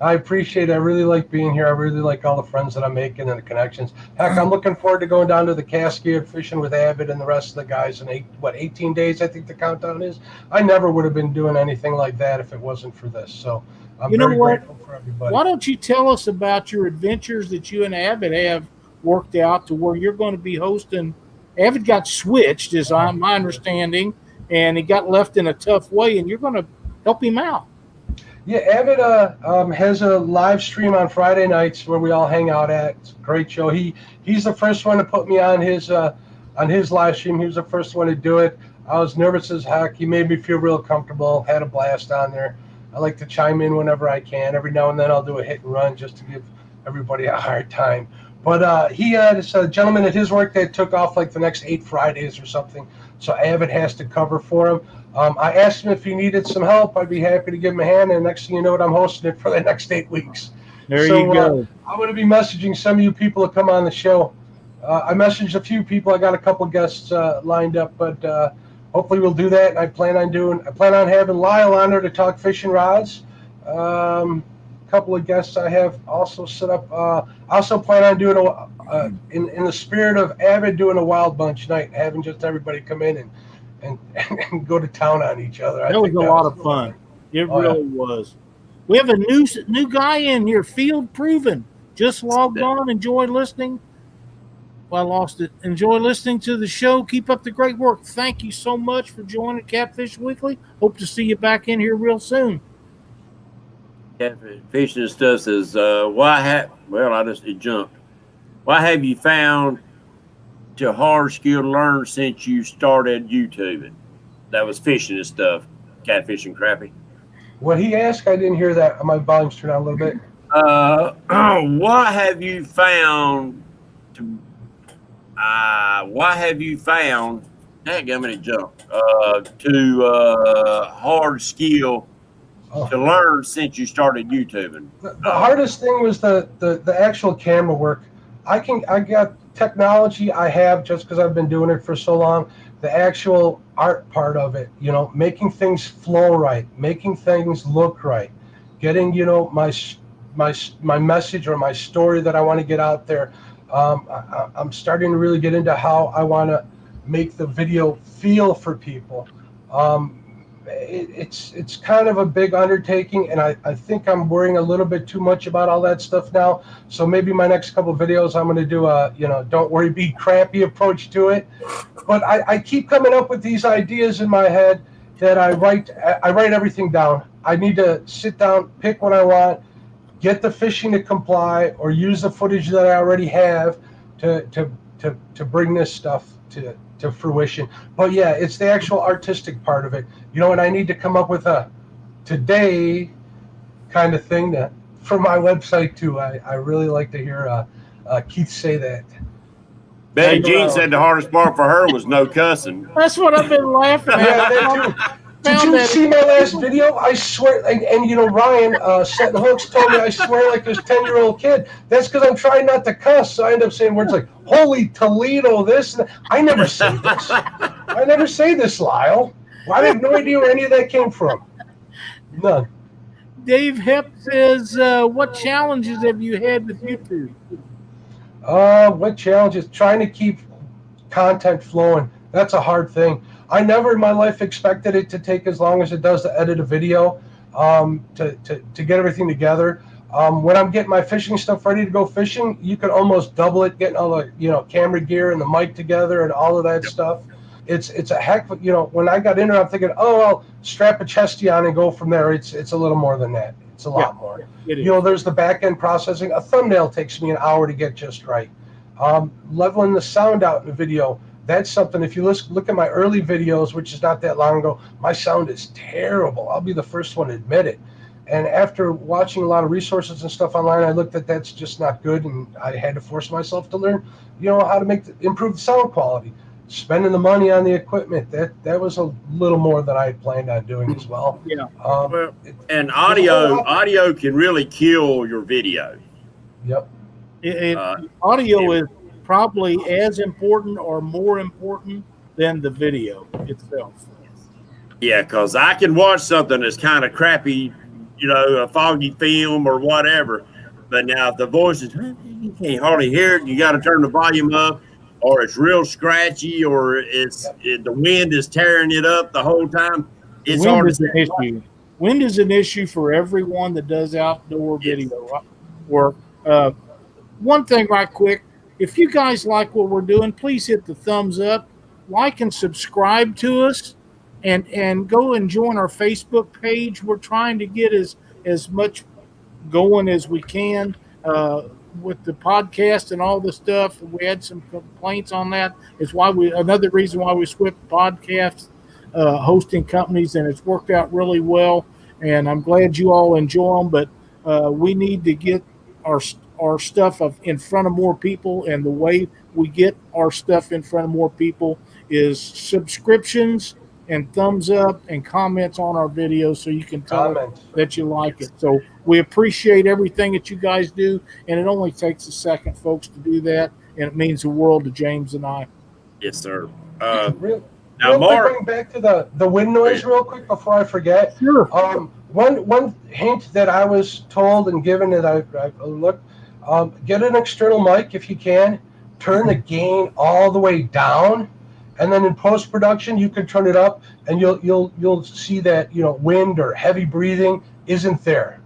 I appreciate it. I really like being here. I really like all the friends that I'm making and the connections. Heck, I'm looking forward to going down to the Cascade fishing with Abbott and the rest of the guys in 18 days, I think the countdown is. I never would have been doing anything like that if it wasn't for this. So I'm very grateful for everybody. Why don't you tell us about your adventures that you and Abbott have worked out to where you're going to be hosting? Abbott got switched, is my understanding, and he got left in a tough way, and you're going to help him out. Yeah, Abbott has a live stream on Friday nights where we all hang out at. It's a great show. He's the first one to put me on his live stream. He was the first one to do it. I was nervous as heck. He made me feel real comfortable. Had a blast on there. I like to chime in whenever I can. Every now and then I'll do a hit and run just to give everybody a hard time. But he had this gentleman at his work that took off like the next 8 Fridays or something. So Abbott has to cover for him. I asked him if he needed some help. I'd be happy to give him a hand. And next thing you know, I'm hosting it for the next 8 weeks. There you go. I'm going to be messaging some of you people to come on the show. I messaged a few people. I got a couple guests lined up, but hopefully we'll do that. And I plan on having Lyle on there to talk fishing rods. Couple of guests I have also set up. I also plan on doing in the spirit of Avid, doing a wild bunch night, having just everybody come in and go to town on each other. That was a lot of fun. It really was. We have a new guy in here, Field Proven. Just logged on. Enjoy listening. Well, I lost it. Enjoy listening to the show. Keep up the great work. Thank you so much for joining Catfish Weekly. Hope to see you back in here real soon. Catfish fishing and stuff says, it jumped. Why have you found to hard skill to learn since you started YouTubing? That was fishing and stuff. Catfish and Crappie. What he asked, I didn't hear that. My volume's turned down a little bit. What have you found to? Why have you found? Dadgummit, it jumped. To hard skill to learn since you started YouTubing. The hardest thing was the actual camera work. I got technology I have just because I've been doing it for so long. The actual art part of it, making things flow right, making things look right, getting my message or my story that I want to get out there. I'm starting to really get into how I want to make the video feel for people. It's kind of a big undertaking, and I think I'm worrying a little bit too much about all that stuff now. So maybe my next couple of videos, I'm going to do a, don't worry, be crappy approach to it. But I keep coming up with these ideas in my head that I write everything down. I need to sit down, pick what I want, get the fishing to comply, or use the footage that I already have to bring this stuff to fruition. But yeah, it's the actual artistic part of it. And I need to come up with a today kind of thing for my website too. I really like to hear Keith say that. Betty Jean said the hardest part for her was no cussing. That's what I've been laughing at. Yeah, that too. Did you see my last video? I swear, and Ryan setting hooks told me I swear like this 10-year-old kid. That's because I'm trying not to cuss. So I end up saying words like "Holy Toledo," this. I never say this. I never say this, Lyle. Well, I have no idea where any of that came from. None. Dave Hep says, "What challenges have you had with YouTube?" What challenges? Trying to keep content flowing. That's a hard thing. I never in my life expected it to take as long as it does to edit a video, to get everything together. When I'm getting my fishing stuff ready to go fishing, you can almost double it, getting all the camera gear and the mic together and all of that stuff. It's a heck of, when I got in there, I'm thinking, I'll strap a chesty on and go from there. It's a little more than that. It's a lot more. There's the back end processing. A thumbnail takes me an hour to get just right. Leveling the sound out in the video. That's something, if you look at my early videos, which is not that long ago, my sound is terrible. I'll be the first one to admit it. And after watching a lot of resources and stuff online, I looked at that's just not good, and I had to force myself to learn, how to improve the sound quality. Spending the money on the equipment, that was a little more than I had planned on doing as well. Yeah. And audio can really kill your video. Yep. Audio is probably as important or more important than the video itself. Yeah, because I can watch something that's kind of crappy, a foggy film or whatever. But now if the voice is, you can't hardly hear it, you got to turn the volume up, or it's real scratchy, or the wind is tearing it up the whole time. It's hard to say. Issue. Wind is an issue for everyone that does outdoor video work. One thing right quick, if you guys like what we're doing, please hit the thumbs up, like and subscribe to us, and go and join our Facebook page. We're trying to get as much going as we can with the podcast and all the stuff. We had some complaints on that. It's another reason why we switched podcast hosting companies, and it's worked out really well. And I'm glad you all enjoy them, but we need to get our stuff in front of more people, and the way we get our stuff in front of more people is subscriptions and thumbs up and comments on our videos, so you can tell us that you like it. So we appreciate everything that you guys do, and it only takes a second, folks, to do that, and it means the world to James and I. Yes, sir. Now, Mark, going back to the wind noise real quick before I forget. Sure. One hint that I was told and given that I looked, get an external mic if you can, turn the gain all the way down, and then in post-production you can turn it up, and you'll see that wind or heavy breathing isn't there.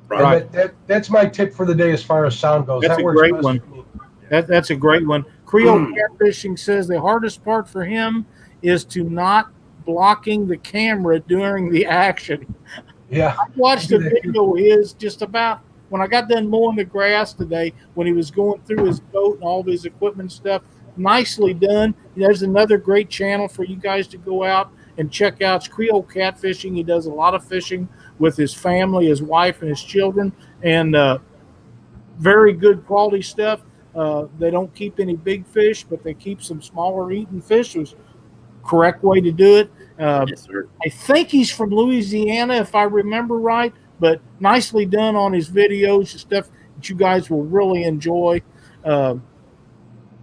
Right. That's my tip for the day as far as sound goes. That's a great one. That's a great one. Creole Catfishing says the hardest part for him is to not blocking the camera during the action. Yeah. I watched a video of his just about when I got done mowing the grass today, when he was going through his boat and all of his equipment stuff. Nicely done. There's another great channel for you guys to go out and check out. It's Creole Catfishing. He does a lot of fishing with his family, his wife, and his children, and very good quality stuff. They don't keep any big fish, but they keep some smaller eating fish. It was correct way to do it. Yes, sir. I think he's from Louisiana, if I remember right, but nicely done on his videos and stuff that you guys will really enjoy.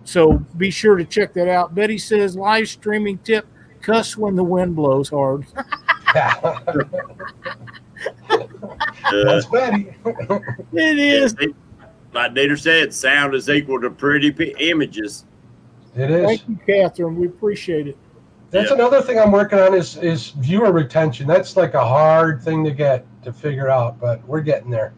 So be sure to check that out. Betty says, live streaming tip, cuss when the wind blows hard. That's Betty. It is. like Dieter said, sound is equal to pretty images. It is. Thank you, Catherine. We appreciate it. That's another thing I'm working on is viewer retention. That's like a hard thing to figure out, but we're getting there.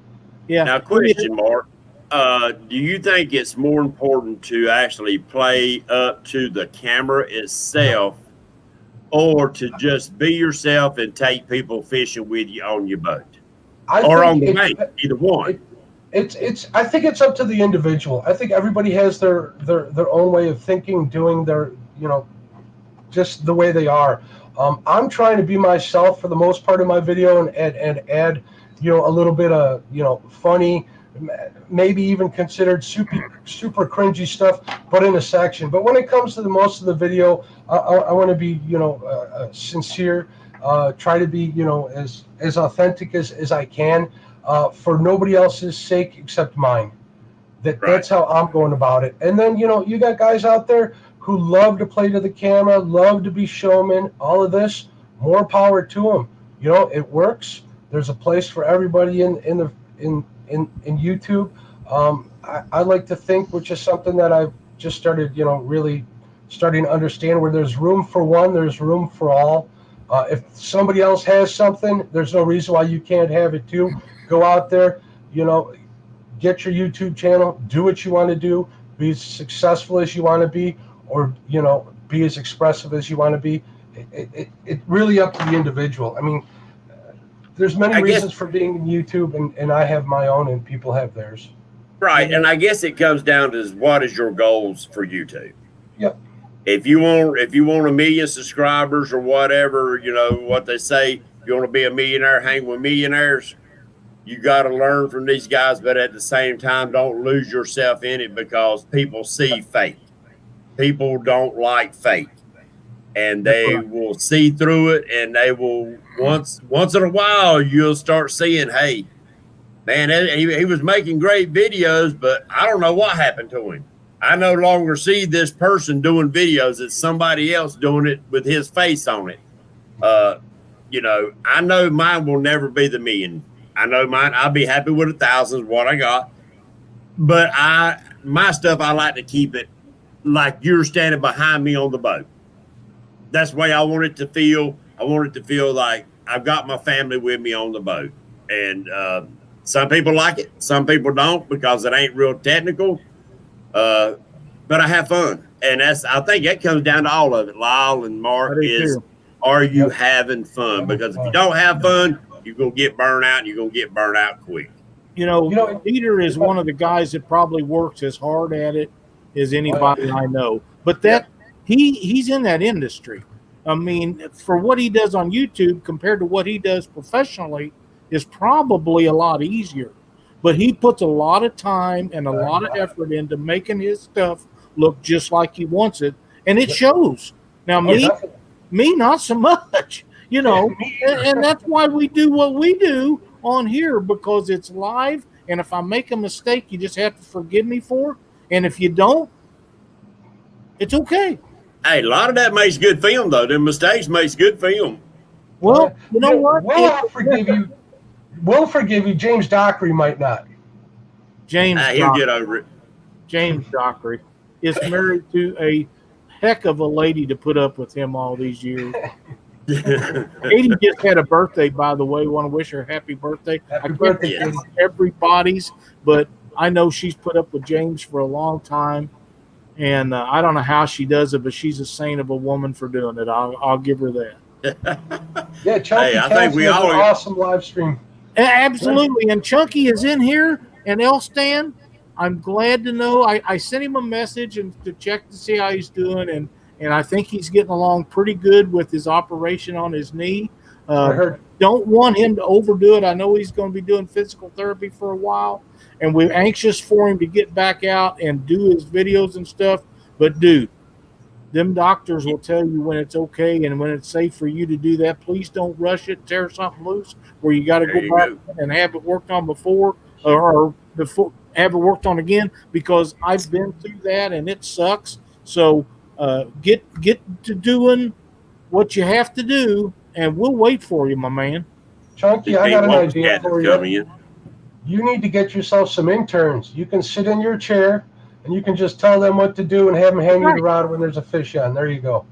Yeah. Now, question, Mark. Do you think it's more important to actually play up to the camera itself, or to just be yourself and take people fishing with you on your boat, or on the bank? Either one. I think it's up to the individual. I think everybody has their own way of thinking, doing their, just the way they are. I'm trying to be myself for the most part of my video and add, a little bit of, funny, maybe even considered super cringy stuff, but in a section. But when it comes to most of the video, I want to be, sincere, try to be, as authentic as I can, for nobody else's sake except mine. That's how I'm going about it. And then, you got guys out there who love to play to the camera, love to be showmen, all of this, more power to them. It works. There's a place for everybody in YouTube. I like to think, which is something that I've just started, really starting to understand, where there's room for one, there's room for all. If somebody else has something, there's no reason why you can't have it too. Go out there, get your YouTube channel, do what you want to do, be as successful as you want to be, or, be as expressive as you want to be. It really up to the individual. I mean, there's many reasons for being in YouTube, and I have my own, and people have theirs. Right, and I guess it comes down to what is your goals for YouTube. Yep. If you want 1 million subscribers or whatever, what they say, you want to be a millionaire, hang with millionaires. You got to learn from these guys, but at the same time, don't lose yourself in it, because people see fake. People don't like fake, and they will see through it, and they will once in a while you'll start seeing, hey, man, he was making great videos, but I don't know what happened to him. I no longer see this person doing videos. It's somebody else doing it with his face on it. I know mine will never be the million. I know mine, I'll be happy with 1,000 is what I got. But my stuff, I like to keep it like you're standing behind me on the boat. That's the way I want it to feel. I want it to feel like I've got my family with me on the boat. And some people like it. Some people don't, because it ain't real technical. But I have fun. And I think that comes down to all of it. Lyle and Mark are you having fun? Because if you don't have fun, you're going to get burned out, and you're going to get burned out quick. Peter is one of the guys that probably works as hard at it as anybody I know. But he's in that industry. I mean, for what he does on YouTube compared to what he does professionally is probably a lot easier. But he puts a lot of time and a lot of effort into making his stuff look just like he wants it, and it shows. Now, me, not so much, and that's why we do what we do on here, because it's live, and if I make a mistake, you just have to forgive me for it, and if you don't, it's okay. Hey, a lot of that makes good film, though. Them mistakes makes good film. Well, you know what? We'll forgive you. James Dockery might not. He'll get over it. James Dockery is married to a heck of a lady to put up with him all these years. Katie just had a birthday, by the way. Want to wish her happy birthday. Happy birthday, Katie. Everybody's, but I know she's put up with James for a long time, and I don't know how she does it, but she's a saint of a woman for doing it. I'll give her that. Yeah, Chunky I think we all an awesome live stream. Absolutely, and Chunky is in here, and Elstan, I'm glad to know. I sent him a message and to check to see how he's doing, and I think he's getting along pretty good with his operation on his knee. Don't want him to overdo it. I know he's going to be doing physical therapy for a while, and we're anxious for him to get back out and do his videos and stuff. But, dude, them doctors will tell you when it's okay and when it's safe for you to do that. Please don't rush it, tear something loose where you got to go back and have it worked on before or before have it worked on again, because I've been through that and it sucks. So get to doing what you have to do, and we'll wait for you, my man. Chunky, I got an idea for you. you need to get yourself some interns. You can sit in your chair and you can just tell them what to do and have them hang you the rod when there's a fish on. There you go.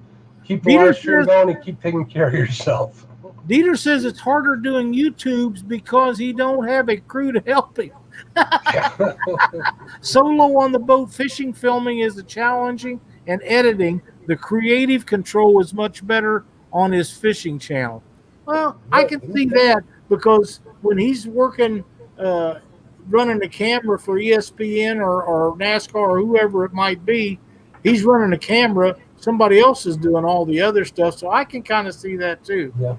Keep the live stream going and keep taking care of yourself. Dieter says it's harder doing YouTubes because he don't have a crew to help him. Solo on the boat fishing filming is challenging, and editing. The creative control is much better on his fishing channel. Well, I can see that because when he's working, running the camera for ESPN or NASCAR or whoever it might be, he's running the camera. Somebody else is doing all the other stuff, so I can kind of see that too. Yeah.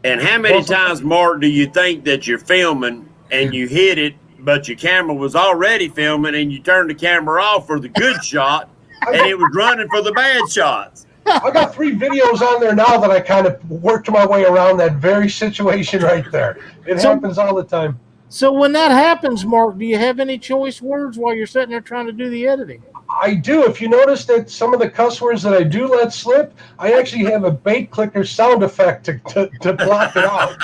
And how many times, Mark, do you think that you're filming and you hit it, but your camera was already filming and you turned the camera off for the good shot and it was running for the bad shots? I got 3 videos on there now that I kind of worked my way around that very situation right there. It happens all the time. So when that happens, Mark, do you have any choice words while you're sitting there trying to do the editing? I do. If you notice that some of the cuss words that I do let slip, I actually have a bait clicker sound effect to block it out.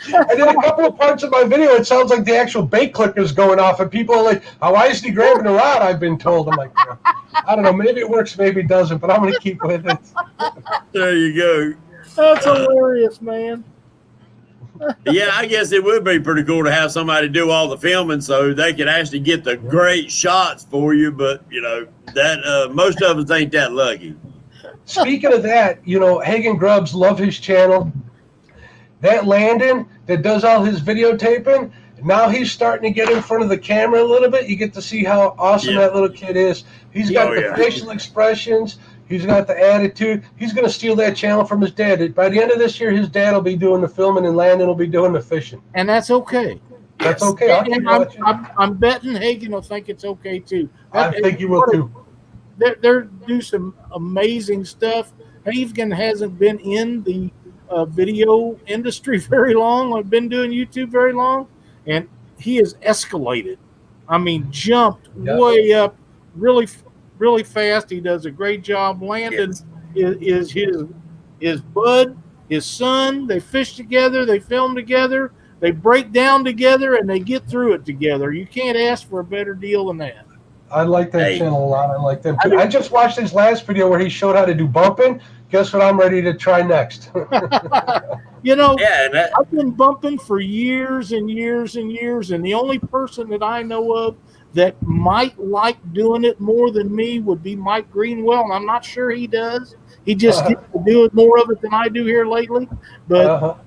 And then a couple of parts of my video, it sounds like the actual bait clicker is going off, and people are like, "Oh, why is he grabbing a rod?" I've been told. I'm like, I don't know. Maybe it works, maybe it doesn't, but I'm going to keep with it. There you go. That's hilarious, man. Yeah, I guess it would be pretty cool to have somebody do all the filming so they could actually get the great shots for you. But, you know, that most of us ain't that lucky. Speaking of that, you know, Hagen Grubbs, love his channel. That Landon that does all his videotaping, now he's starting to get in front of the camera a little bit. You get to see how awesome that little kid is. He's got the facial expressions. He's got the attitude. He's going to steal that channel from his dad. By the end of this year, his dad will be doing the filming and Landon will be doing the fishing. And that's okay. That's okay. I'm betting Hagen will think it's okay, too. I think he will, too. They're do some amazing stuff. Hagen hasn't been in the video industry very long. I've been doing YouTube very long, and he has escalated. I mean, jumped way up really fast. He does a great job. Landon is his bud, his son. They fish together. They film together. They break down together, and they get through it together. You can't ask for a better deal than that. I like that channel a lot. I like them too. I just watched his last video where he showed how to do bumping. Guess what I'm ready to try next? You know, I've been bumping for years and years and years, and the only person that I know of that might like doing it more than me would be Mike Greenwell, and I'm not sure he does. He just gets to do it more of it than I do here lately. But,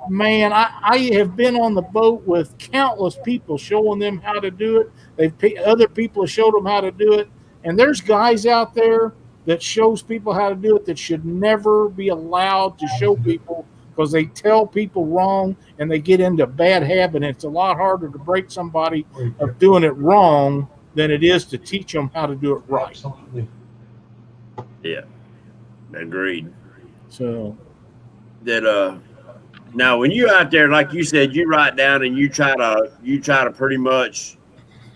man, I have been on the boat with countless people showing them how to do it. Other people have showed them how to do it. And there's guys out there that shows people how to do it that should never be allowed to show people because they tell people wrong and they get into bad habit. It's a lot harder to break somebody of doing it wrong than it is to teach them how to do it right. Absolutely. Yeah, agreed. So that now when you're out there, like you said, you write down and you try to pretty much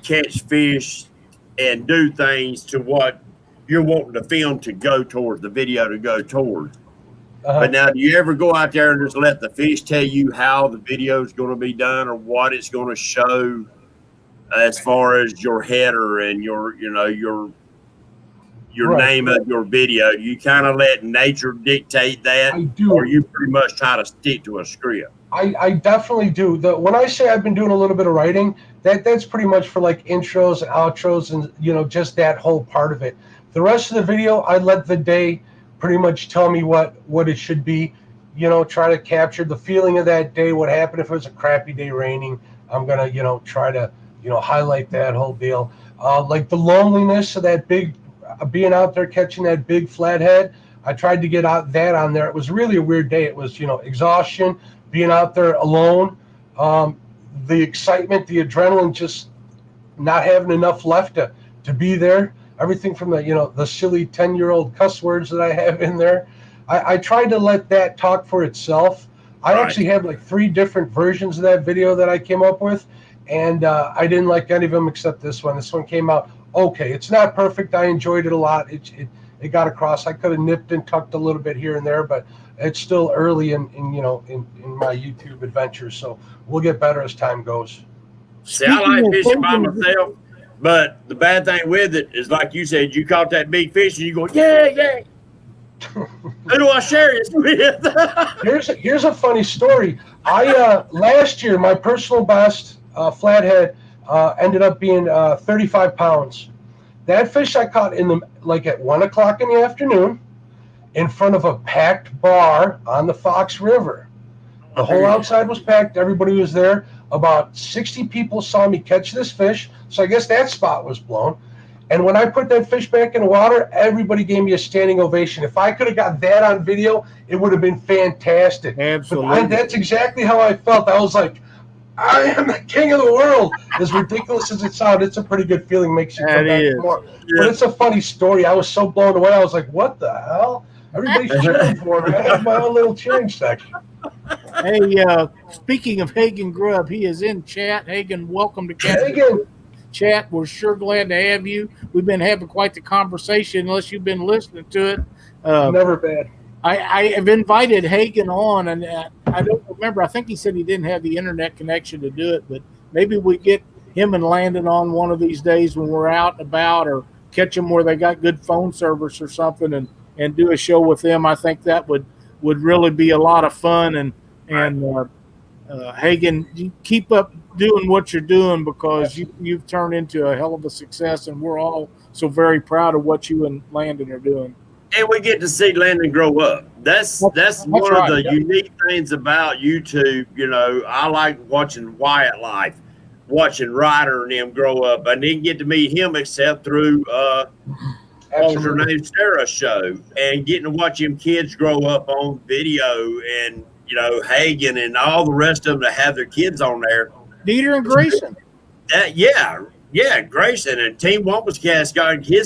catch fish and do things to what you're wanting the film to go towards, the video to go towards. But now, do you ever go out there and just let the fish tell you how the video is going to be done or what it's going to show as far as your header and your name of your video? You kind of let nature dictate that, or you pretty much try to stick to a script? I definitely do. When I say I've been doing a little bit of writing, that's pretty much for like intros and outros and just that whole part of it. The rest of the video, I let the day pretty much tell me what it should be. Try to capture the feeling of that day. What happened if it was a crappy day raining? I'm gonna try to highlight that whole deal. Like the loneliness of that big being out there catching that big flathead. I tried to get that on there. It was really a weird day. It was exhaustion, being out there alone, the excitement, the adrenaline, just not having enough left to be there. Everything from the silly 10-year-old cuss words that I have in there. I tried to let that talk for itself. I actually have like 3 different versions of that video that I came up with, and I didn't like any of them except this one. This one came out okay. It's not perfect. I enjoyed it a lot. It it got across. I could have nipped and tucked a little bit here and there, but it's still early in my YouTube adventure. So we'll get better as time goes. See, I like fishing by myself, but the bad thing with it is, like you said, you caught that big fish and you go, yeah. Who do I share this with? Here's a funny story. I last year, my personal best flathead ended up being 35 pounds. That fish I caught at 1 o'clock in the afternoon in front of a packed bar on the Fox River. The whole outside was packed. Everybody was there. About 60 people saw me catch this fish. So I guess that spot was blown. And when I put that fish back in the water, everybody gave me a standing ovation. If I could have got that on video, it would have been fantastic. Absolutely. That's exactly how I felt. I was like, I am the king of the world. As ridiculous as it sounds, it's a pretty good feeling. Makes you come back for more. Yeah. But it's a funny story. I was so blown away. I was like, what the hell? Everybody's cheering for me. I have my own little cheering section. Hey, speaking of Hagen Grubb, he is in chat. Hagen, welcome to Hagen. Chat. We're sure glad to have you. We've been having quite the conversation, unless you've been listening to it. Never bad. I have invited Hagen on, and I don't remember. I think he said he didn't have the internet connection to do it, but maybe we get him and Landon on one of these days when we're out and about, or catch them where they got good phone service or something, and do a show with them. I think that would really be a lot of fun. And Hagen, you keep up doing what you're doing, because you've turned into a hell of a success, and we're all so very proud of what you and Landon are doing. And we get to see Landon grow up. That's one of the unique things about YouTube. You know, I like watching Wyatt Life, watching Ryder and them grow up. I didn't get to meet him except through what was her name, Sarah's show, and getting to watch them kids grow up on video, and Hagen and all the rest of them that have their kids on there. Dieter and Grayson. Yeah, Grayson and Team Wampus Cast got he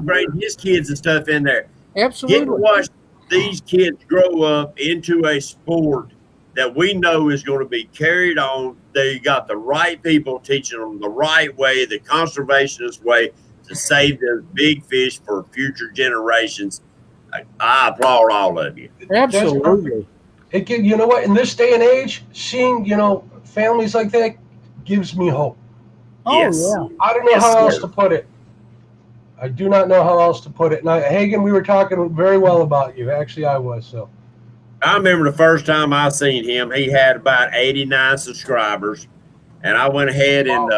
brings his kids and stuff in there. Absolutely. Getting to watch these kids grow up into a sport that we know is going to be carried on. They got the right people teaching them the right way, the conservationist way to save those big fish for future generations. I applaud all of you. Absolutely. You know what? In this day and age, seeing families like that gives me hope. Oh, yes. Yeah. I don't know how else to put it. I do not know how else to put it. Now, Hagen, we were talking very well about you. Actually, I was. So I remember the first time I seen him, he had about 89 subscribers, and I went ahead and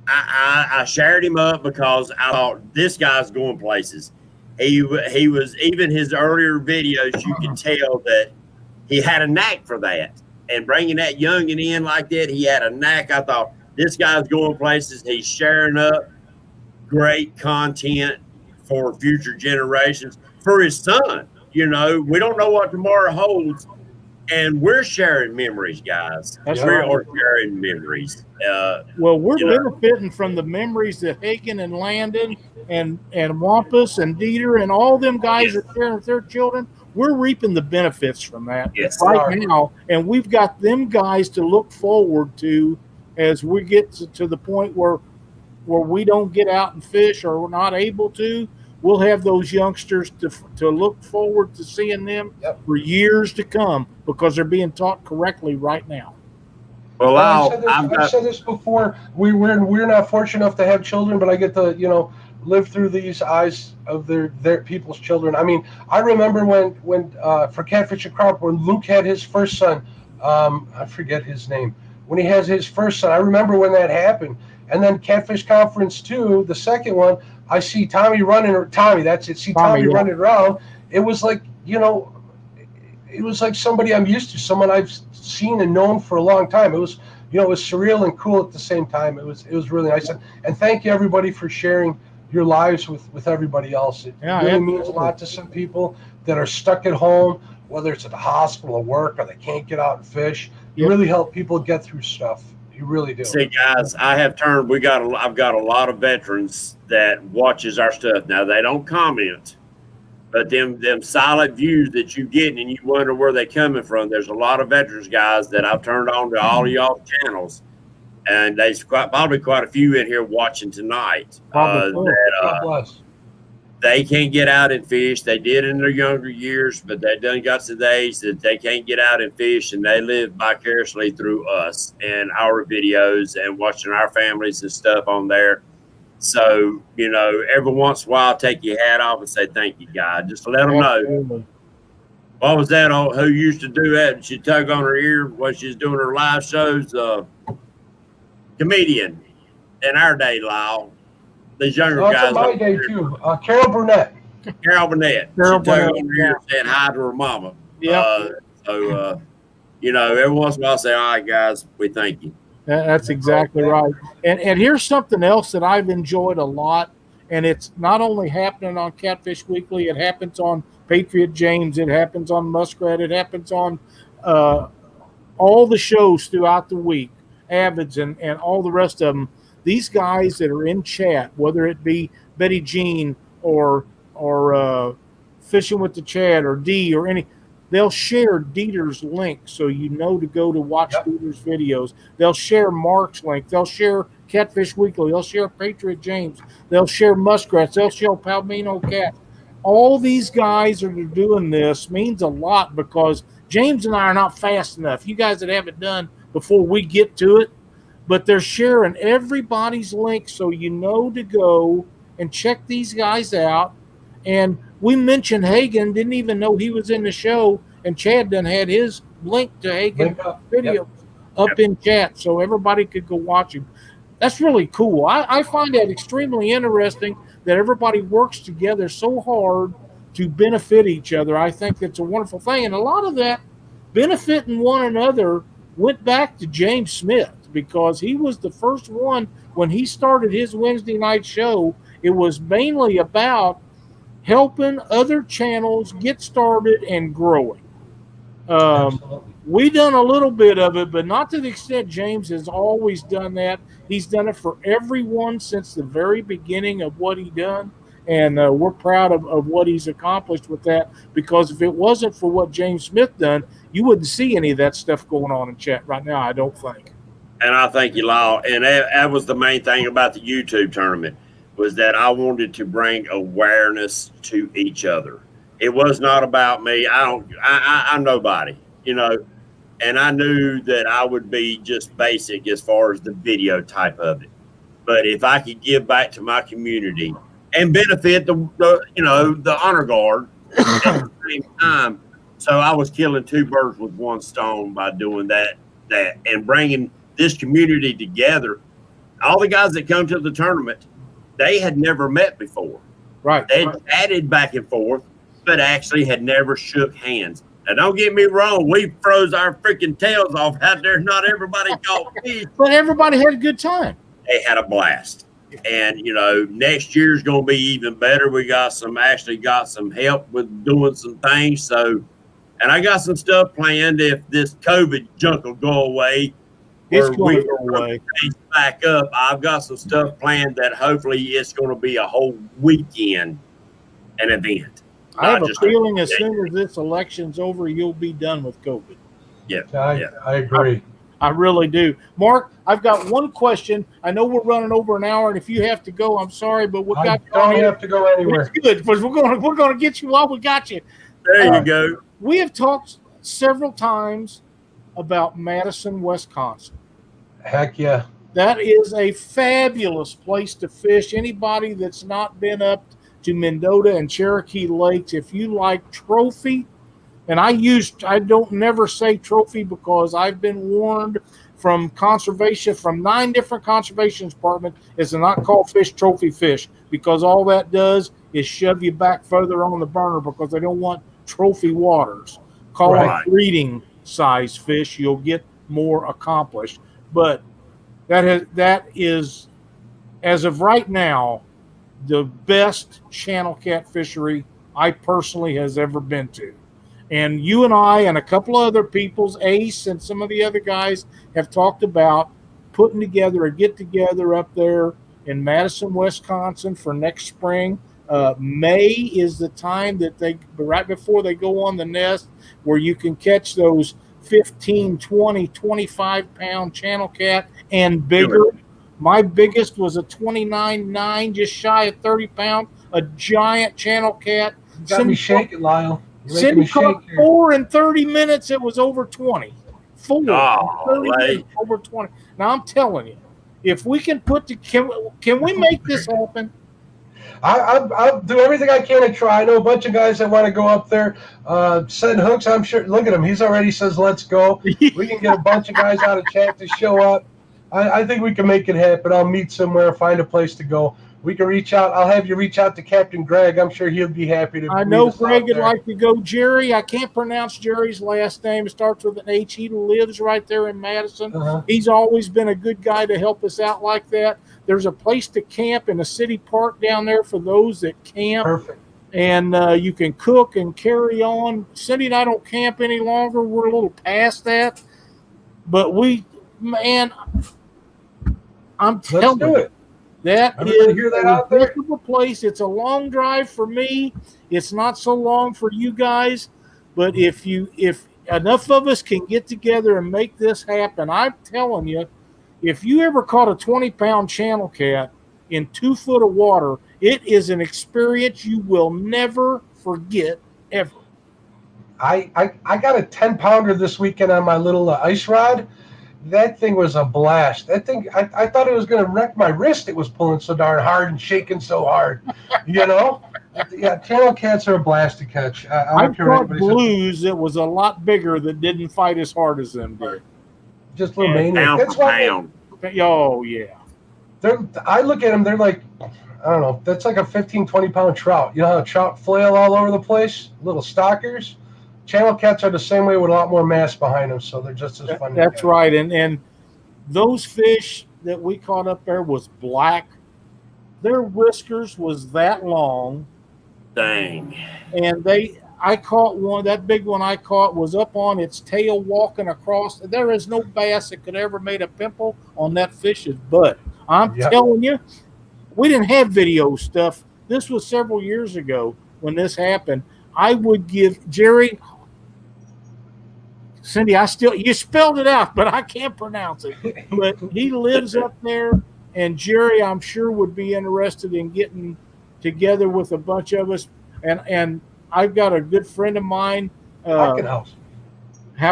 I shared him up because I thought this guy's going places. He was, even his earlier videos, you could tell that he had a knack for that. And bringing that youngin in like that, he had a knack. I thought, this guy's going places. He's sharing up great content for future generations, for his son. We don't know what tomorrow holds, and we're sharing memories, guys. That's we right. are sharing memories. Well, we're benefiting from the memories that Hagen and Landon and Wampus and Dieter and all them guys are sharing with their children. We're reaping the benefits from that right now, and we've got them guys to look forward to as we get to the point where we don't get out and fish, or we're not able to. We'll have those youngsters to look forward to seeing them for years to come, because they're being taught correctly right now. Well, I've said this before. We're not fortunate enough to have children, but I get to live through these eyes of their people's children. I mean, I remember when for Catfish and Crappie, when Luke had his first son, I forget his name. When he has his first son, I remember when that happened. And then Catfish Conference 2, the second one, I see Tommy running. That's it. See Tommy running around. It was like it was like somebody I'm used to, someone I've seen and known for a long time. It was it was surreal and cool at the same time. It was really nice. And thank you everybody for sharing your lives with everybody else. It really means a lot to some people that are stuck at home, whether it's at the hospital or work, or they can't get out and fish. You really help people get through stuff. You really do. See, guys, I've got a lot of veterans that watches our stuff. Now, they don't comment, but them silent views that you get, and you wonder where they're coming from. There's a lot of veterans guys that I've turned on to all of y'all's channels, and there's probably quite a few in here watching tonight. God bless. they can't get out and fish. They did in their younger years, but they done got to the age that they can't get out and fish, and they live vicariously through us and our videos and watching our families and stuff on there. So, every once in a while, take your hat off and say, thank you, God. Just let them know. What was that? Who used to do that? She'd tug on her ear when she's doing her live shows. Comedian in our day, Lyle. These younger guys. In my day, too. Carol Burnett. Carol Burnett. She tugged on her ear and said hi to her mama. Yeah. Every once in a while, I say, all right, guys, we thank you. That's exactly right. And here's something else that I've enjoyed a lot, and it's not only happening on Catfish Weekly, it happens on Patriot James, it happens on Muskrat, it happens on all the shows throughout the week, Avids and all the rest of them. These guys that are in chat, whether it be Betty Jean or Fishing with the Chad or D or any, they'll share Dieter's link so you know to go to watch Dieter's videos. They'll share Mark's link. They'll share Catfish Weekly. They'll share Patriot James. They'll share Muskrats. They'll share Palomino Cat. All these guys that are doing this means a lot because James and I are not fast enough. You guys that have it done before we get to it, but they're sharing everybody's link so you know to go and check these guys out. And we mentioned Hagen, didn't even know he was in the show, and Chad done had his link to Hagen's video up in chat so everybody could go watch him. That's really cool. I find that extremely interesting that everybody works together so hard to benefit each other. I think that's a wonderful thing. And a lot of that benefiting one another went back to James Smith because he was the first one when he started his Wednesday night show. It was mainly about helping other channels get started and growing. We done a little bit of it, but not to the extent James has always done that. He's done it for everyone since the very beginning of what he done, and we're proud of what he's accomplished with that, because if it wasn't for what James Smith done, you wouldn't see any of that stuff going on in chat right now, I don't think. And I thank you, Lyle. And that was the main thing about the YouTube tournament, was that I wanted to bring awareness to each other. It was not about me. I'm nobody, and I knew that I would be just basic as far as the video type of it. But if I could give back to my community and benefit the honor guard at the same time, so I was killing two birds with one stone by doing that and bringing this community together. All the guys that come to the tournament, they had never met before. Right. They chatted back and forth, but actually had never shook hands. Now, don't get me wrong. We froze our freaking tails off out there. Not everybody caught fish. But everybody had a good time. They had a blast. And, next year's going to be even better. We got some help with doing some things. So, and I got some stuff planned if this COVID junk will go away. It's going to go away. Back up. I've got some stuff planned that hopefully it's going to be a whole weekend, an event. I have a feeling as soon as this election's over, you'll be done with COVID. Yeah. I agree. I really do. Mark, I've got one question. I know we're running over an hour, and if you have to go, I'm sorry, but we got you. Don't have to go anywhere. It's good, because we're going to get you while we got you. There you go. We have talked several times about Madison, Wisconsin. Heck yeah. That is a fabulous place to fish. Anybody that's not been up to Mendota and Cherokee Lakes, if you like trophy, and I don't never say trophy because I've been warned from 9 different conservation departments is to not call fish trophy fish, because all that does is shove you back further on the burner because they don't want trophy waters. Call it breeding size fish. You'll get more accomplished. But that is, as of right now, the best channel cat fishery I personally has ever been to. And you and I and a couple of other people's, Ace and some of the other guys, have talked about putting together a get-together up there in Madison, Wisconsin for next spring. May is the time that right before they go on the nest, where you can catch those 15, 20, 25-pound channel cat and bigger. My biggest was a 29.9, just shy of 30 pounds. a giant channel cat. You got me shaking, Lyle. You're making Cindy me shake caught here. 4 in 30 minutes. It was over 20. 4 in 30 Golly. minutes, over 20. Now I'm telling you, if we can can we make this happen? I'll do everything I can to try. I know a bunch of guys that want to go up there, send hooks. I'm sure. Look at him. He's already says, let's go. We can get a bunch of guys out of chat to show up. I think we can make it happen. I'll meet somewhere, find a place to go. We can reach out. I'll have you reach out to Captain Greg. I'm sure he'll be happy to. I know Greg would like to go. Jerry, I can't pronounce Jerry's last name. It starts with an H. He lives right there in Madison. He's always been a good guy to help us out like that. There's a place to camp in the city park down there for those that camp. Perfect. And you can cook and carry on. Cindy and I don't camp any longer. We're a little past that. But I'm telling you. That is a beautiful place. It's a long drive for me. It's not so long for you guys. But if enough of us can get together and make this happen, I'm telling you, if you ever caught a 20-pound channel cat in 2 foot of water, it is an experience you will never forget ever. I got a 10-pounder this weekend on my little ice rod. That thing was a blast. That thing, I thought it was going to wreck my wrist. It was pulling so darn hard and shaking so hard, Yeah, channel cats are a blast to catch. I've caught blues that was a lot bigger that didn't fight as hard as them did. Just little maniac. That's pound. Oh, yeah. I look at them, they're like, I don't know, that's like a 15, 20-pound trout. You know how trout flail all over the place? Little stalkers? Channel cats are the same way with a lot more mass behind them, so they're just as fun. That's right, and those fish that we caught up there was black. Their whiskers was that long. Dang. And I caught one. That big one I caught was up on its tail, walking across. There is no bass that could ever made a pimple on that fish's butt. I'm telling you, we didn't have video stuff. This was several years ago when this happened. I would give Jerry. Cindy, you spelled it out, but I can't pronounce it. But he lives up there, and Jerry, I'm sure, would be interested in getting together with a bunch of us. And I've got a good friend of mine. Hockenhausen.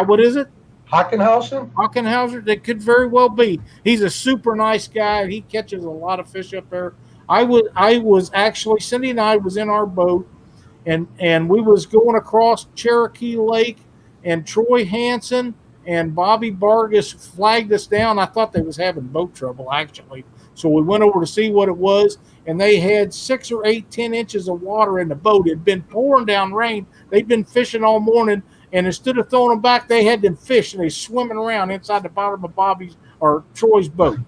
What is it? Hockenhausen? Hockenhausen. That could very well be. He's a super nice guy. He catches a lot of fish up there. I was actually, Cindy and I was in our boat, and we was going across Cherokee Lake. And Troy Hansen and Bobby Vargas flagged us down. I thought they was having boat trouble, actually. So we went over to see what it was, and they had 6 or 8, 10 inches of water in the boat. It had been pouring down rain. They'd been fishing all morning, and instead of throwing them back, they had them fish, and they swimming around inside the bottom of Bobby's or Troy's boat.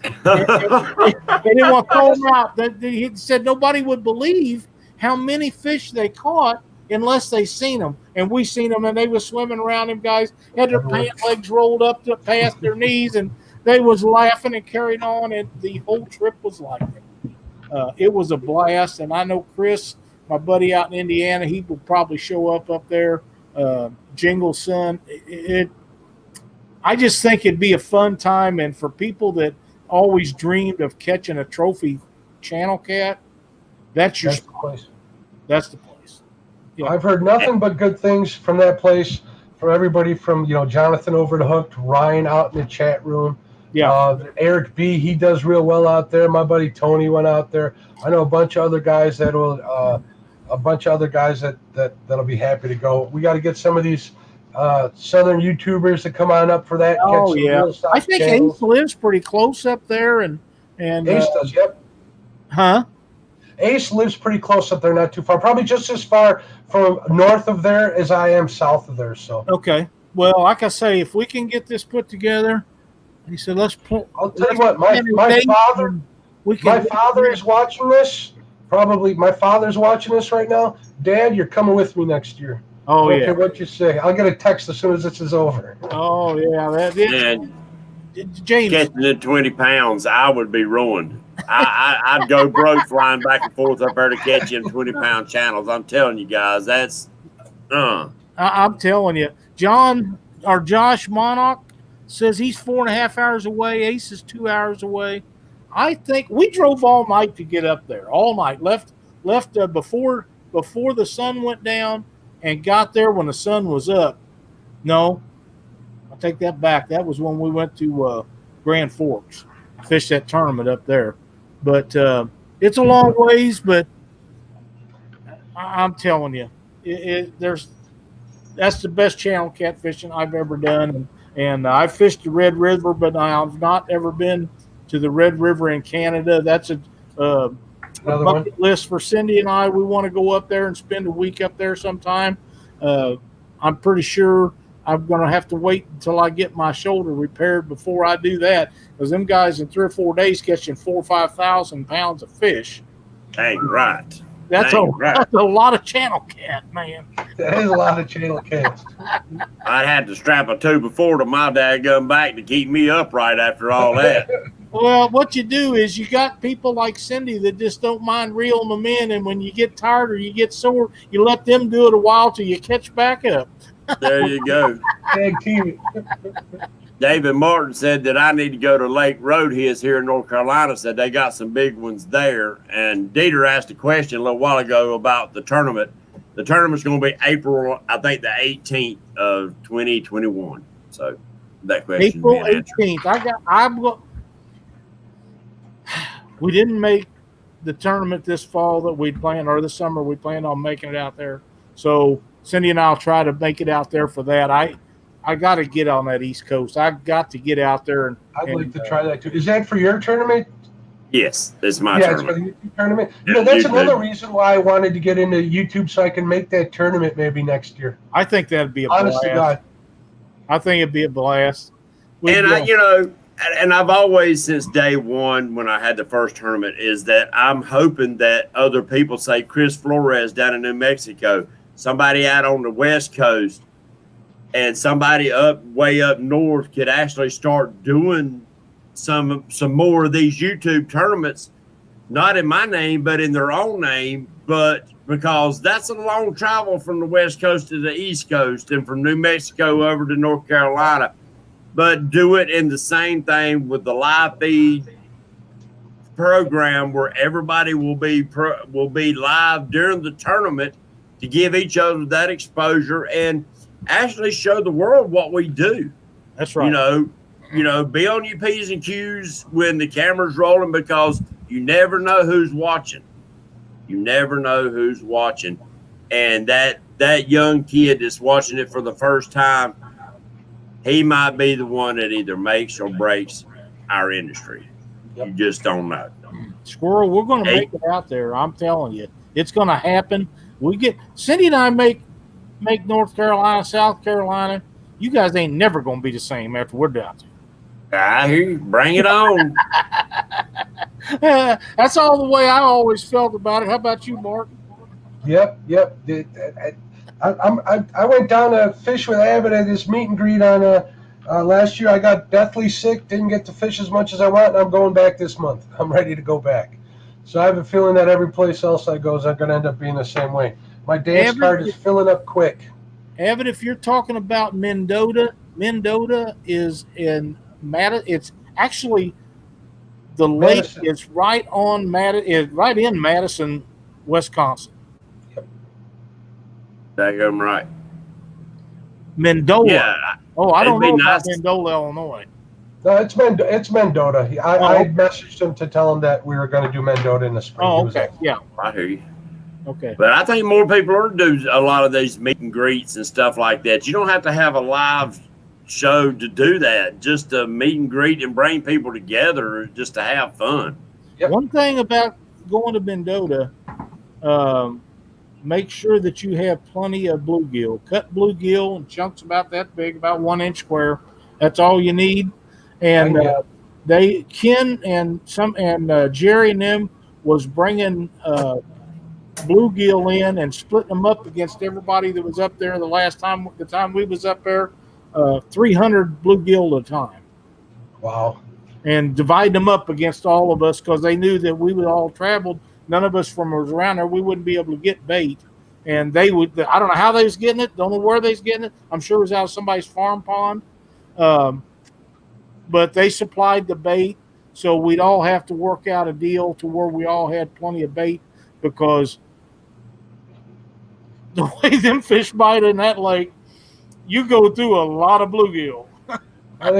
They didn't want to throw them out. He said nobody would believe how many fish they caught unless they seen them. And we seen them, and they was swimming around them guys, had their pant legs rolled up to past their knees, and they was laughing and carrying on, and the whole trip was like that. It was a blast, and I know Chris, my buddy out in Indiana, he will probably show up there. Jingle's son. I just think it'd be a fun time, and for people that always dreamed of catching a trophy channel cat, that's the place. That's the place. Yeah. I've heard nothing but good things from that place, from everybody from, Jonathan over to Hooked, Ryan out in the chat room. Yeah. Eric B, he does real well out there. My buddy Tony went out there. I know a bunch of other guys that'll be happy to go. We got to get some of these southern YouTubers to come on up for that. Oh, yeah. I think Ace lives pretty close up there, and Ace does, yep. Huh? Ace lives pretty close up there, not too far. Probably just as far from north of there as I am south of there. So okay. Well, like I say, if we can get this put together, he said, let's pull. I'll tell you what, my father is watching this. Probably my father's watching this right now. Dad, you're coming with me next year. Oh, okay, what you say? I'll get a text as soon as this is over. Oh, yeah. That is. James. Catching the 20 pounds, I would be ruined. I'd go broke flying back and forth up there to catch in 20-pound channels. I'm telling you guys, that's I'm telling you. Josh Monarch says he's 4.5 hours away. Ace is 2 hours away. I think we drove all night to get up there. All night. Left before the sun went down and got there when the sun was up. No, I'll take that back. That was when we went to Grand Forks. I fished that tournament up there. But it's a long ways, but I'm telling you, that's the best channel catfishing I've ever done. And I fished the Red River, but I've not ever been to the Red River in Canada. That's a bucket list for Cindy and I. We want to go up there and spend a week up there sometime. I'm pretty sure I'm going to have to wait until I get my shoulder repaired before I do that, because them guys in 3 or 4 days catching 4,000 or 5,000 pounds of fish. Dang right. That's a lot of channel cat, man. That is a lot of channel cats. I'd have to strap a 2x4 to my dadgum back to keep me upright after all that. Well, what you do is you got people like Cindy that just don't mind reeling them in, and when you get tired or you get sore, you let them do it a while till you catch back up. There you go. Tag team. David Martin said that I need to go to Lake Roadhead here in North Carolina. Said they got some big ones there. And Dieter asked a question a little while ago about the tournament. The tournament's going to be April, I think, the 18th of 2021. So that question April 18th. We didn't make the tournament this fall that we'd planned, or this summer we planned on making it out there. So Cindy and I'll try to make it out there for that. I got to get on that East Coast. I've got to get out there. I'd like to try that too. Is that for your tournament? Yes, it's my tournament. Yeah, it's for the YouTube tournament. That's another reason why I wanted to get into YouTube, so I can make that tournament maybe next year. I think that'd be a blast. Honest to God. I think it'd be a blast. And I've always, since day one, when I had the first tournament, is that I'm hoping that other people, say Chris Flores down in New Mexico, somebody out on the West Coast, and somebody way up north could actually start doing some more of these YouTube tournaments, not in my name, but in their own name. But because that's a long travel from the West Coast to the East Coast, and from New Mexico over to North Carolina. But do it in the same thing with the live feed program, where everybody will be live during the tournament to give each other that exposure and actually show the world what we do. That's right. Be on your P's and Q's when the camera's rolling, because you never know who's watching. You never know who's watching. And that young kid that's watching it for the first time, he might be the one that either makes or breaks our industry. Yep. You just don't know. Squirrel, we're going to make it out there. I'm telling you. It's going to happen. Cindy and I make North Carolina, South Carolina. You guys ain't never going to be the same after we're down there. I hear you. Bring it on. That's all the way I always felt about it. How about you, Mark? Yep. I went down to fish with Abbott at this meet and greet on last year. I got deathly sick, didn't get to fish as much as I want, and I'm going back this month. I'm ready to go back. So I have a feeling that every place else I go is going to end up being the same way. My dance card is filling up quick. Abbott, if you're talking about Mendota is in Madison. It's actually the lake is right in Madison, Wisconsin. I'm right. Mendola. Yeah. Oh, I don't know about Mendola, Illinois. No, it's Mendota. I messaged him to tell him that we were going to do Mendota in the spring. Oh, okay. Yeah. I hear you. Okay. But I think more people are to do a lot of these meet and greets and stuff like that. You don't have to have a live show to do that. Just to meet and greet and bring people together just to have fun. Yep. One thing about going to Mendota, make sure that you have plenty of bluegill. Cut bluegill in chunks about that big, about 1 inch square. That's all you need. And Ken and Jerry and them was bringing bluegill in and splitting them up against everybody that was up there the time we was up there, 300 bluegill at a time. Wow. And divide them up against all of us, because they knew that we would all traveled. None of us from was around there, we wouldn't be able to get bait. And they would, I don't know how they was getting it. Don't know where they was getting it. I'm sure it was out of somebody's farm pond. But they supplied the bait. So we'd all have to work out a deal to where we all had plenty of bait. because the way them fish bite in that lake, you go through a lot of bluegill. I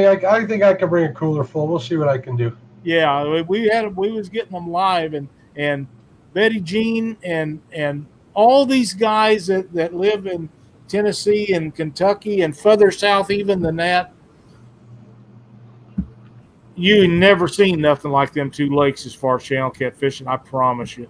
think I can bring a cooler full. We'll see what I can do. Yeah, we was getting them live, and Betty Jean and all these guys that live in Tennessee and Kentucky and further south even than that. You ain't never seen nothing like them two lakes as far as channel catfishing. I promise you,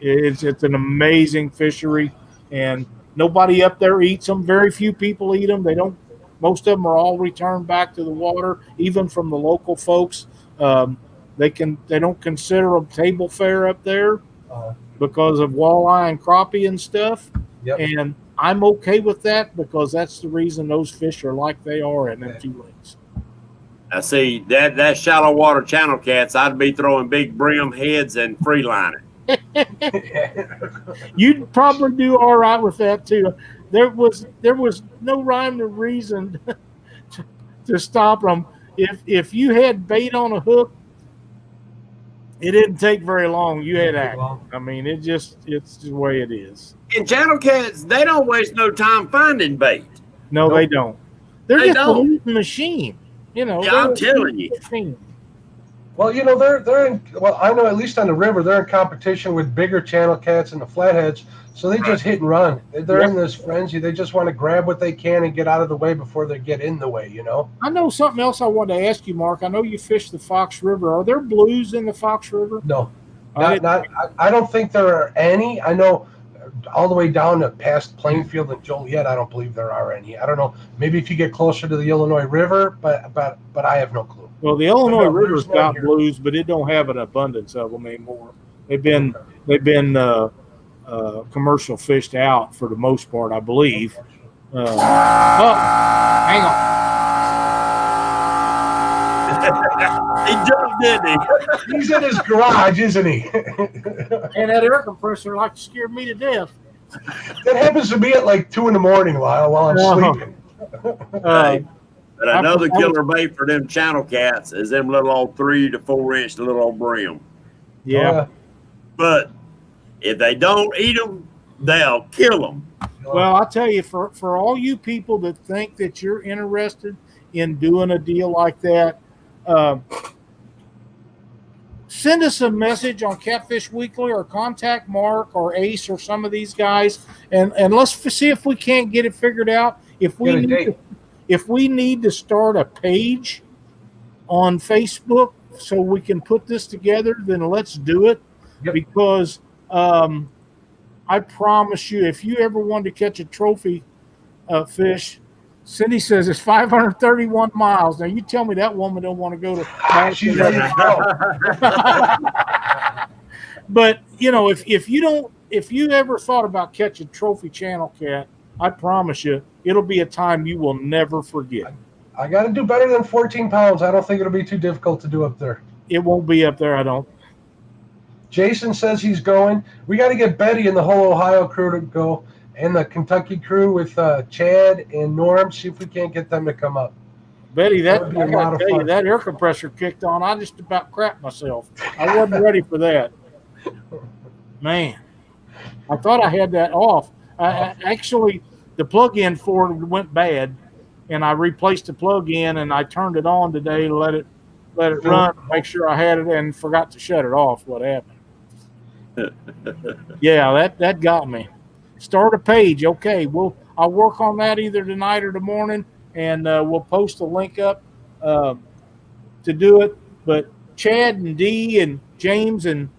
it's an amazing fishery, and nobody up there eats them. Very few people eat them. They don't. Most of them are all returned back to the water, even from the local folks. They don't consider them table fare up there because of walleye and crappie and stuff. Yep. And I'm okay with that because that's the reason those fish are like they are in them two lakes. I see that shallow water channel cats. I'd be throwing big brim heads and free lining. You'd probably do all right with that too. There was no rhyme or reason to stop them. If you had bait on a hook, it didn't take very long. You had act. I mean, it's the way it is. And channel cats, they don't waste no time finding bait. No, they don't. They're just a machine. You know. Yeah, I'm telling you. Machine. Well, you know, they're in. Well, I know at least on the river, they're in competition with bigger channel cats and the flatheads. So they just hit and run. They're in this frenzy. They just want to grab what they can and get out of the way before they get in the way, you know? I know something else I wanted to ask you, Mark. I know you fish the Fox River. Are there blues in the Fox River? No. I don't think there are any. I know all the way down to past Plainfield and Joliet, I don't believe there are any. I don't know. Maybe if you get closer to the Illinois River, but I have no clue. Well, the Illinois River's got blues, but it don't have an abundance of them anymore. They've been commercial fished out for the most part, I believe. Hang on. He jumped, didn't he? He's in his garage, isn't he? And that air compressor like scared me to death. That happens to me at like 2 a.m, Lyle, while I'm sleeping. But another killer bait for them channel cats is them little old 3 to 4 inch little old brim. Yeah. But if they don't eat them, they'll kill them. Well, I'll tell you, for all you people that think that you're interested in doing a deal like that, send us a message on Catfish Weekly or contact Mark or Ace or some of these guys, and let's see if we can't get it figured out. If we need to start a page on Facebook so we can put this together, then let's do it. Yep. Because I promise you, if you ever wanted to catch a trophy fish, Cindy says it's 531 miles. Now, you tell me that woman don't want to go to. She's ready to go. But, you know, if you ever thought about catching trophy channel cat, I promise you, it'll be a time you will never forget. I got to do better than 14 pounds. I don't think it'll be too difficult to do up there. It won't be up there, I don't. Jason says he's going. We got to get Betty and the whole Ohio crew to go, and the Kentucky crew with Chad and Norm. See if we can't get them to come up. Betty, That would be a lot of fun. that air compressor kicked on. I just about crapped myself. I wasn't ready for that. Man, I thought I had that off. Actually, the plug-in for it went bad, and I replaced the plug-in, and I turned it on today to let it run, make sure I had it, and forgot to shut it off. What happened? Yeah, that got me. Start a page. Okay, I'll work on that either tonight or tomorrow morning, and we'll post a link up to do it. But Chad and Dee and James and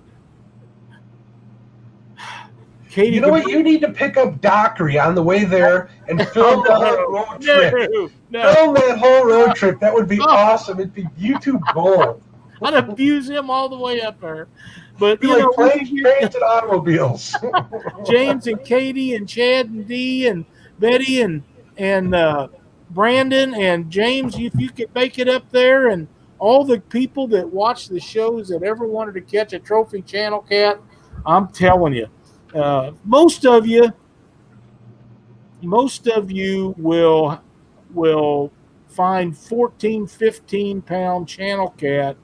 Katie. You know what? You need to pick up Dockery on the way there and film the whole road trip. No. Film that whole road trip. That would be awesome. It'd be YouTube gold. I'd abuse him all the way up there. But Be like planes, trains, and automobiles. James and Katie and Chad and Dee and Betty and Brandon and James, if you could make it up there, and all the people that watch the shows that ever wanted to catch a trophy channel cat, I'm telling you, most of you will find 14, 15 pound channel cat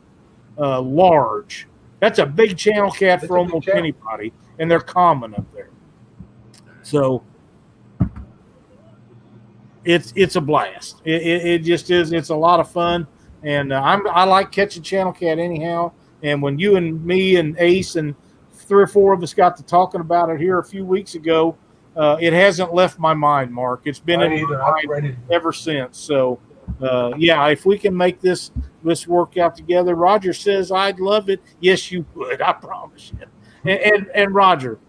large That's a big channel cat It's for a big almost channel. anybody, and they're common up there. So it's a blast. It just is. It's a lot of fun, and I like catching channel cat anyhow. And when you and me and Ace and 3 or 4 of us got to talking about it here a few weeks ago, it hasn't left my mind, Mark. It's been in my mind ever since. So, yeah, if we can make this work out together, Roger says I'd love it. Yes, you would. I promise you. And Roger,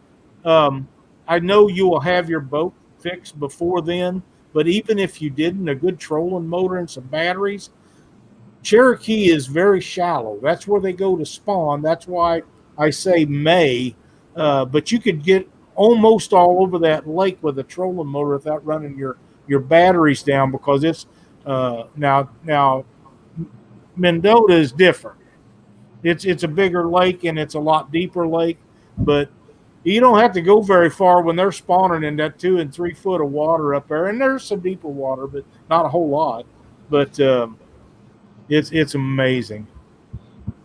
I know you will have your boat fixed before then. But even if you didn't, a good trolling motor and some batteries, Cherokee is very shallow. That's where they go to spawn. That's why I say May. But you could get almost all over that lake with a trolling motor without running your batteries down, because it's now Mendota is different. It's a bigger lake and it's a lot deeper lake, but you don't have to go very far when they're spawning in that 2 and 3 foot of water up there. And there's some deeper water, but not a whole lot. But it's amazing.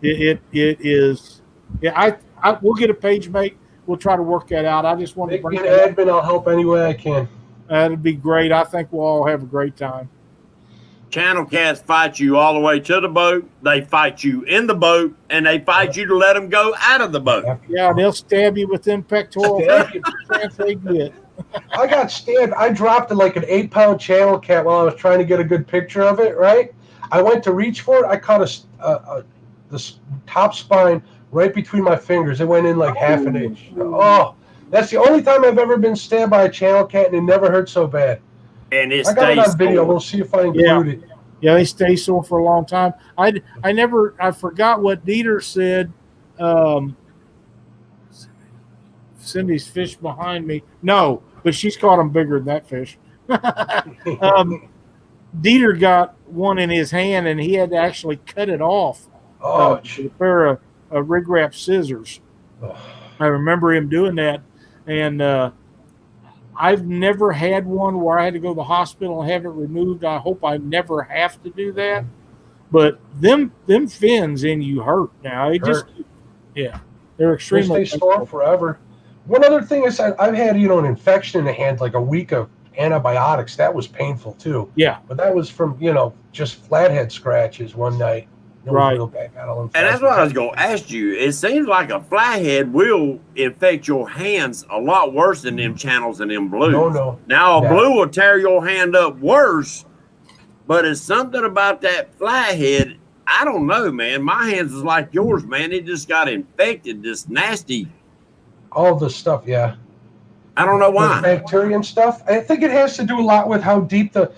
It is. Yeah, we'll get a page mate. We'll try to work that out. I just want to Make me bring an admin. I'll help any way I can. That'd be great. I think we'll all have a great time. Channel cats fight you all the way to the boat. They fight you in the boat, and they fight you to let them go out of the boat. Yeah, they'll stab you with them pectoral chance they get. I got stabbed. I dropped like an 8-pound channel cat while I was trying to get a good picture of it, right? I went to reach for it. I caught the top spine right between my fingers. It went in like half an inch. Oh, that's the only time I've ever been stabbed by a channel cat, and it never hurt so bad. And it I got it on video. sore. We'll see if I include it. Yeah, they stay sore for a long time. I forgot what Dieter said. Cindy's fish behind me. No, but she's caught them bigger than that fish. Dieter got one in his hand, and he had to actually cut it off with a pair of rig wrap scissors. I remember him doing that, and I've never had one where I had to go to the hospital and have it removed. I hope I never have to do that. But them fins in you hurt now. It just, yeah, they're extremely. They stay sore forever. One other thing is I've had an infection in the hand, like a week of antibiotics. That was painful too. Yeah, but that was from just flathead scratches one night. Right. And that's what I was going to ask you. It seems like a flathead will infect your hands a lot worse than them channels and them blues. No. Now, a blue will tear your hand up worse, but it's something about that flathead. I don't know, man. My hands is like yours, man. It just got infected, this nasty. All the stuff, yeah. I don't know why. The bacteria and stuff. I think it has to do a lot with how deep the.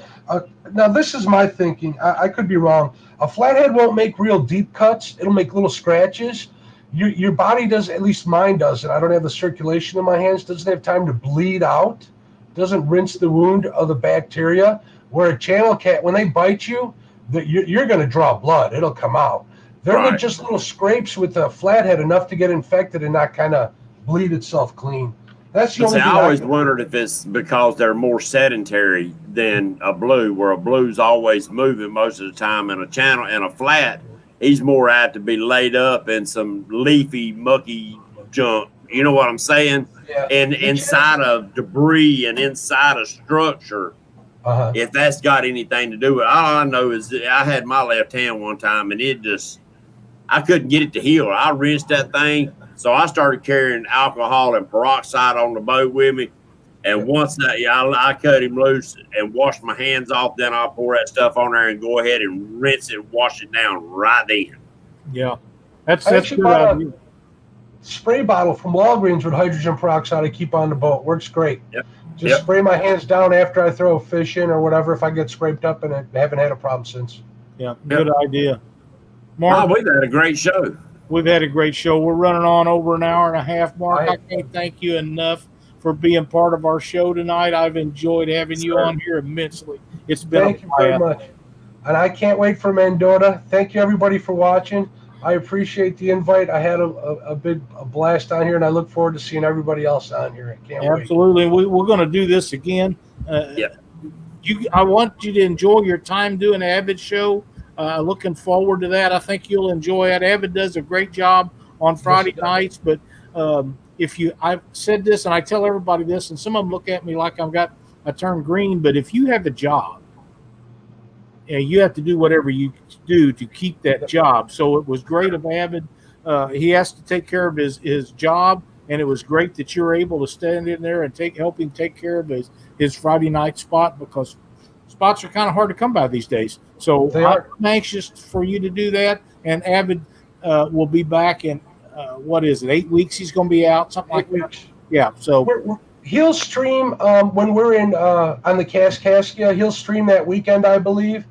Now, this is my thinking. I could be wrong. A flathead won't make real deep cuts. It'll make little scratches. Your body does, at least mine doesn't. I don't have the circulation in my hands. Doesn't have time to bleed out. Doesn't rinse the wound of the bacteria. Where a channel cat, when they bite you, you're going to draw blood. It'll come out. They're just little scrapes with a flathead, enough to get infected and not kind of bleed itself clean. That's the only thing. I always wondered if it's because they're more sedentary than a blue, where a blue's always moving most of the time, in a channel and a flat, he's more apt to be laid up in some leafy, mucky junk. You know what I'm saying? Yeah. And inside of debris and inside of structure. If that's got anything to do with it. All I know is that I had my left hand one time, and I couldn't get it to heal. I rinsed that thing. So I started carrying alcohol and peroxide on the boat with me. And once I cut him loose and washed my hands off, then I'll pour that stuff on there and go ahead and rinse it and wash it down right then. Yeah. That's good idea. Spray bottle from Walgreens with hydrogen peroxide I keep on the boat. Works great. Yep. Just spray my hands down after I throw a fish in or whatever if I get scraped up, and I haven't had a problem since. Yeah, good idea. Mark, we've had a great show. We've had a great show. We're running on over an hour and a half, Mark. I can't thank you enough for being part of our show tonight. I've enjoyed having you on here immensely. It's been Thank you very much. And I can't wait for Mendota. Thank you, everybody, for watching. I appreciate the invite. I had a blast on here, and I look forward to seeing everybody else on here. I can't wait. Absolutely. We're going to do this again. I want you to enjoy your time doing the Avid show. Looking forward to that. I think you'll enjoy it. Avid does a great job on Friday nights. But I've said this, and I tell everybody this, and some of them look at me like I turned green. But if you have a job, you have to do whatever you do to keep that job. So it was great of Avid. He has to take care of his job, and it was great that you're able to stand in there and help him take care of his Friday night spot, because spots are kind of hard to come by these days. So I'm anxious for you to do that. And Avid will be back in, 8 weeks? He's going to be out, something like that. Yeah. So he'll stream when we're on the Kaskaskia. He'll stream that weekend, I believe.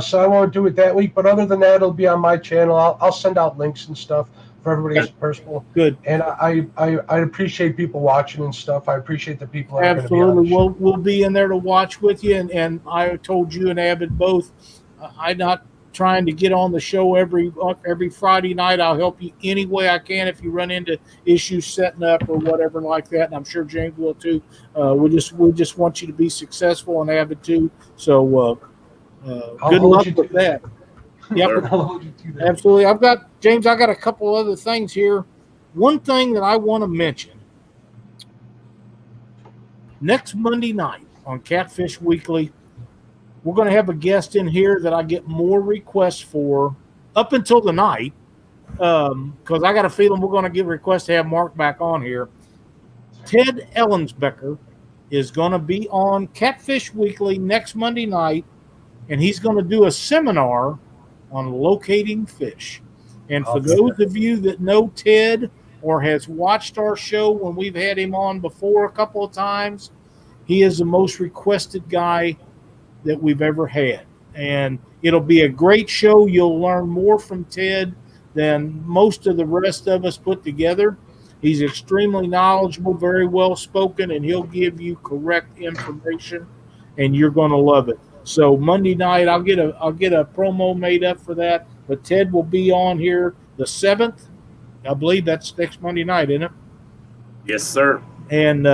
So I won't do it that week. But other than that, it'll be on my channel. I'll send out links and stuff for everybody's personal. Good. And I appreciate people watching and stuff. I appreciate the people that absolutely are going to be on the show. We'll be in there to watch with you. And I told you and Avid both, I'm not trying to get on the show every Friday night. I'll help you any way I can if you run into issues setting up or whatever like that. And I'm sure James will too. We just want you to be successful, and Avid too. So good luck with that. Yep. Absolutely. I got a couple other things here. One thing that I want to mention. Next Monday night on Catfish Weekly, we're going to have a guest in here that I get more requests for up until the night, because I got a feeling we're going to get requests to have Mark back on here. Ted Ellensbecker is going to be on Catfish Weekly next Monday night, and he's going to do a seminar on locating fish. And for those of you that know Ted or has watched our show when we've had him on before a couple of times, he is the most requested guy that we've ever had. And it'll be a great show. You'll learn more from Ted than most of the rest of us put together. He's extremely knowledgeable, very well spoken, and he'll give you correct information, and you're going to love it. So Monday night, I'll get a promo made up for that. But Ted will be on here the 7th. I believe that's next Monday night, isn't it? Yes, sir. And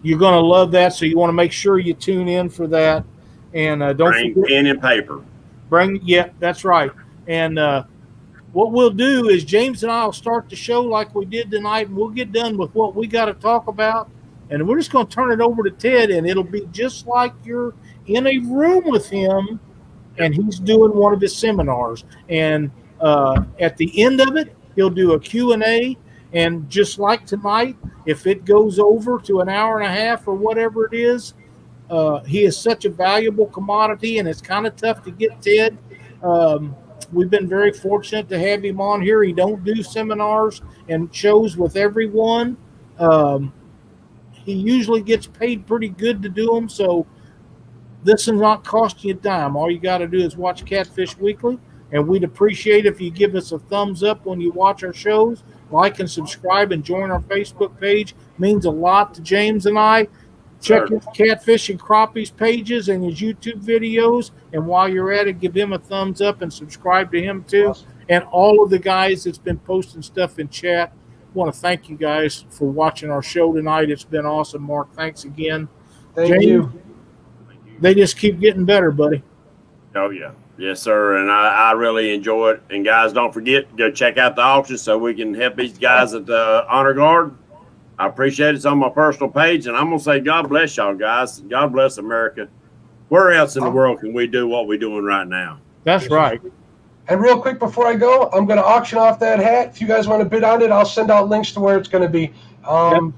you're going to love that. So you want to make sure you tune in for that. And don't bring pen and paper. That's right. And what we'll do is James and I will start the show like we did tonight, and we'll get done with what we got to talk about. And we're just going to turn it over to Ted, and it'll be just like you're in a room with him, and he's doing one of his seminars. And at the end of it, he'll do a Q&A. And just like tonight, if it goes over to an hour and a half or whatever it is, he is such a valuable commodity, and it's kind of tough to get Ted. We've been very fortunate to have him on here. He don't do seminars and shows with everyone. He usually gets paid pretty good to do them, so this is not costing you a dime. All you got to do is watch Catfish Weekly, and we'd appreciate if you give us a thumbs up when you watch our shows. Like and subscribe and join our Facebook page. It means a lot to James and I. Check his Catfish and Crappie's pages and his YouTube videos. And while you're at it, give him a thumbs up and subscribe to him too. Awesome. And all of the guys that's been posting stuff in chat, I want to thank you guys for watching our show tonight. It's been awesome, Mark. Thanks again. Thank you. They just keep getting better, buddy. Oh, yeah. Yes, sir. And I really enjoy it. And, guys, don't forget, go check out the auction so we can help these guys at the Honor Guard. I appreciate it. It's on my personal page. And I'm going to say God bless y'all, guys. God bless America. Where else in the world can we do what we're doing right now? That's right. And real quick before I go, I'm going to auction off that hat. If you guys want to bid on it, I'll send out links to where it's going to be. I'm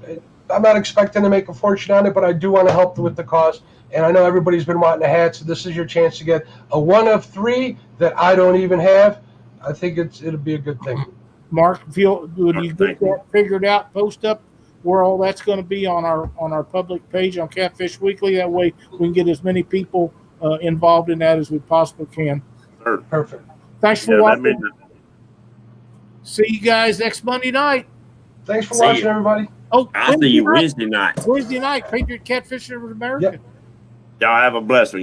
not expecting to make a fortune on it, but I do want to help with the cause. And I know everybody's been wanting a hat, so this is your chance to get a one of 3 that I don't even have. I think it'll be a good thing. Mark, would you get that figured out? Post up where all that's going to be on our public page on Catfish Weekly. That way we can get as many people involved in that as we possibly can. Sure. Perfect. Thanks for watching. See you guys next Monday night. Thanks for watching, everybody. Oh, I'll see you Wednesday night. Wednesday night, Patriot Catfish of America. Yep. Y'all have a blessed one, guys.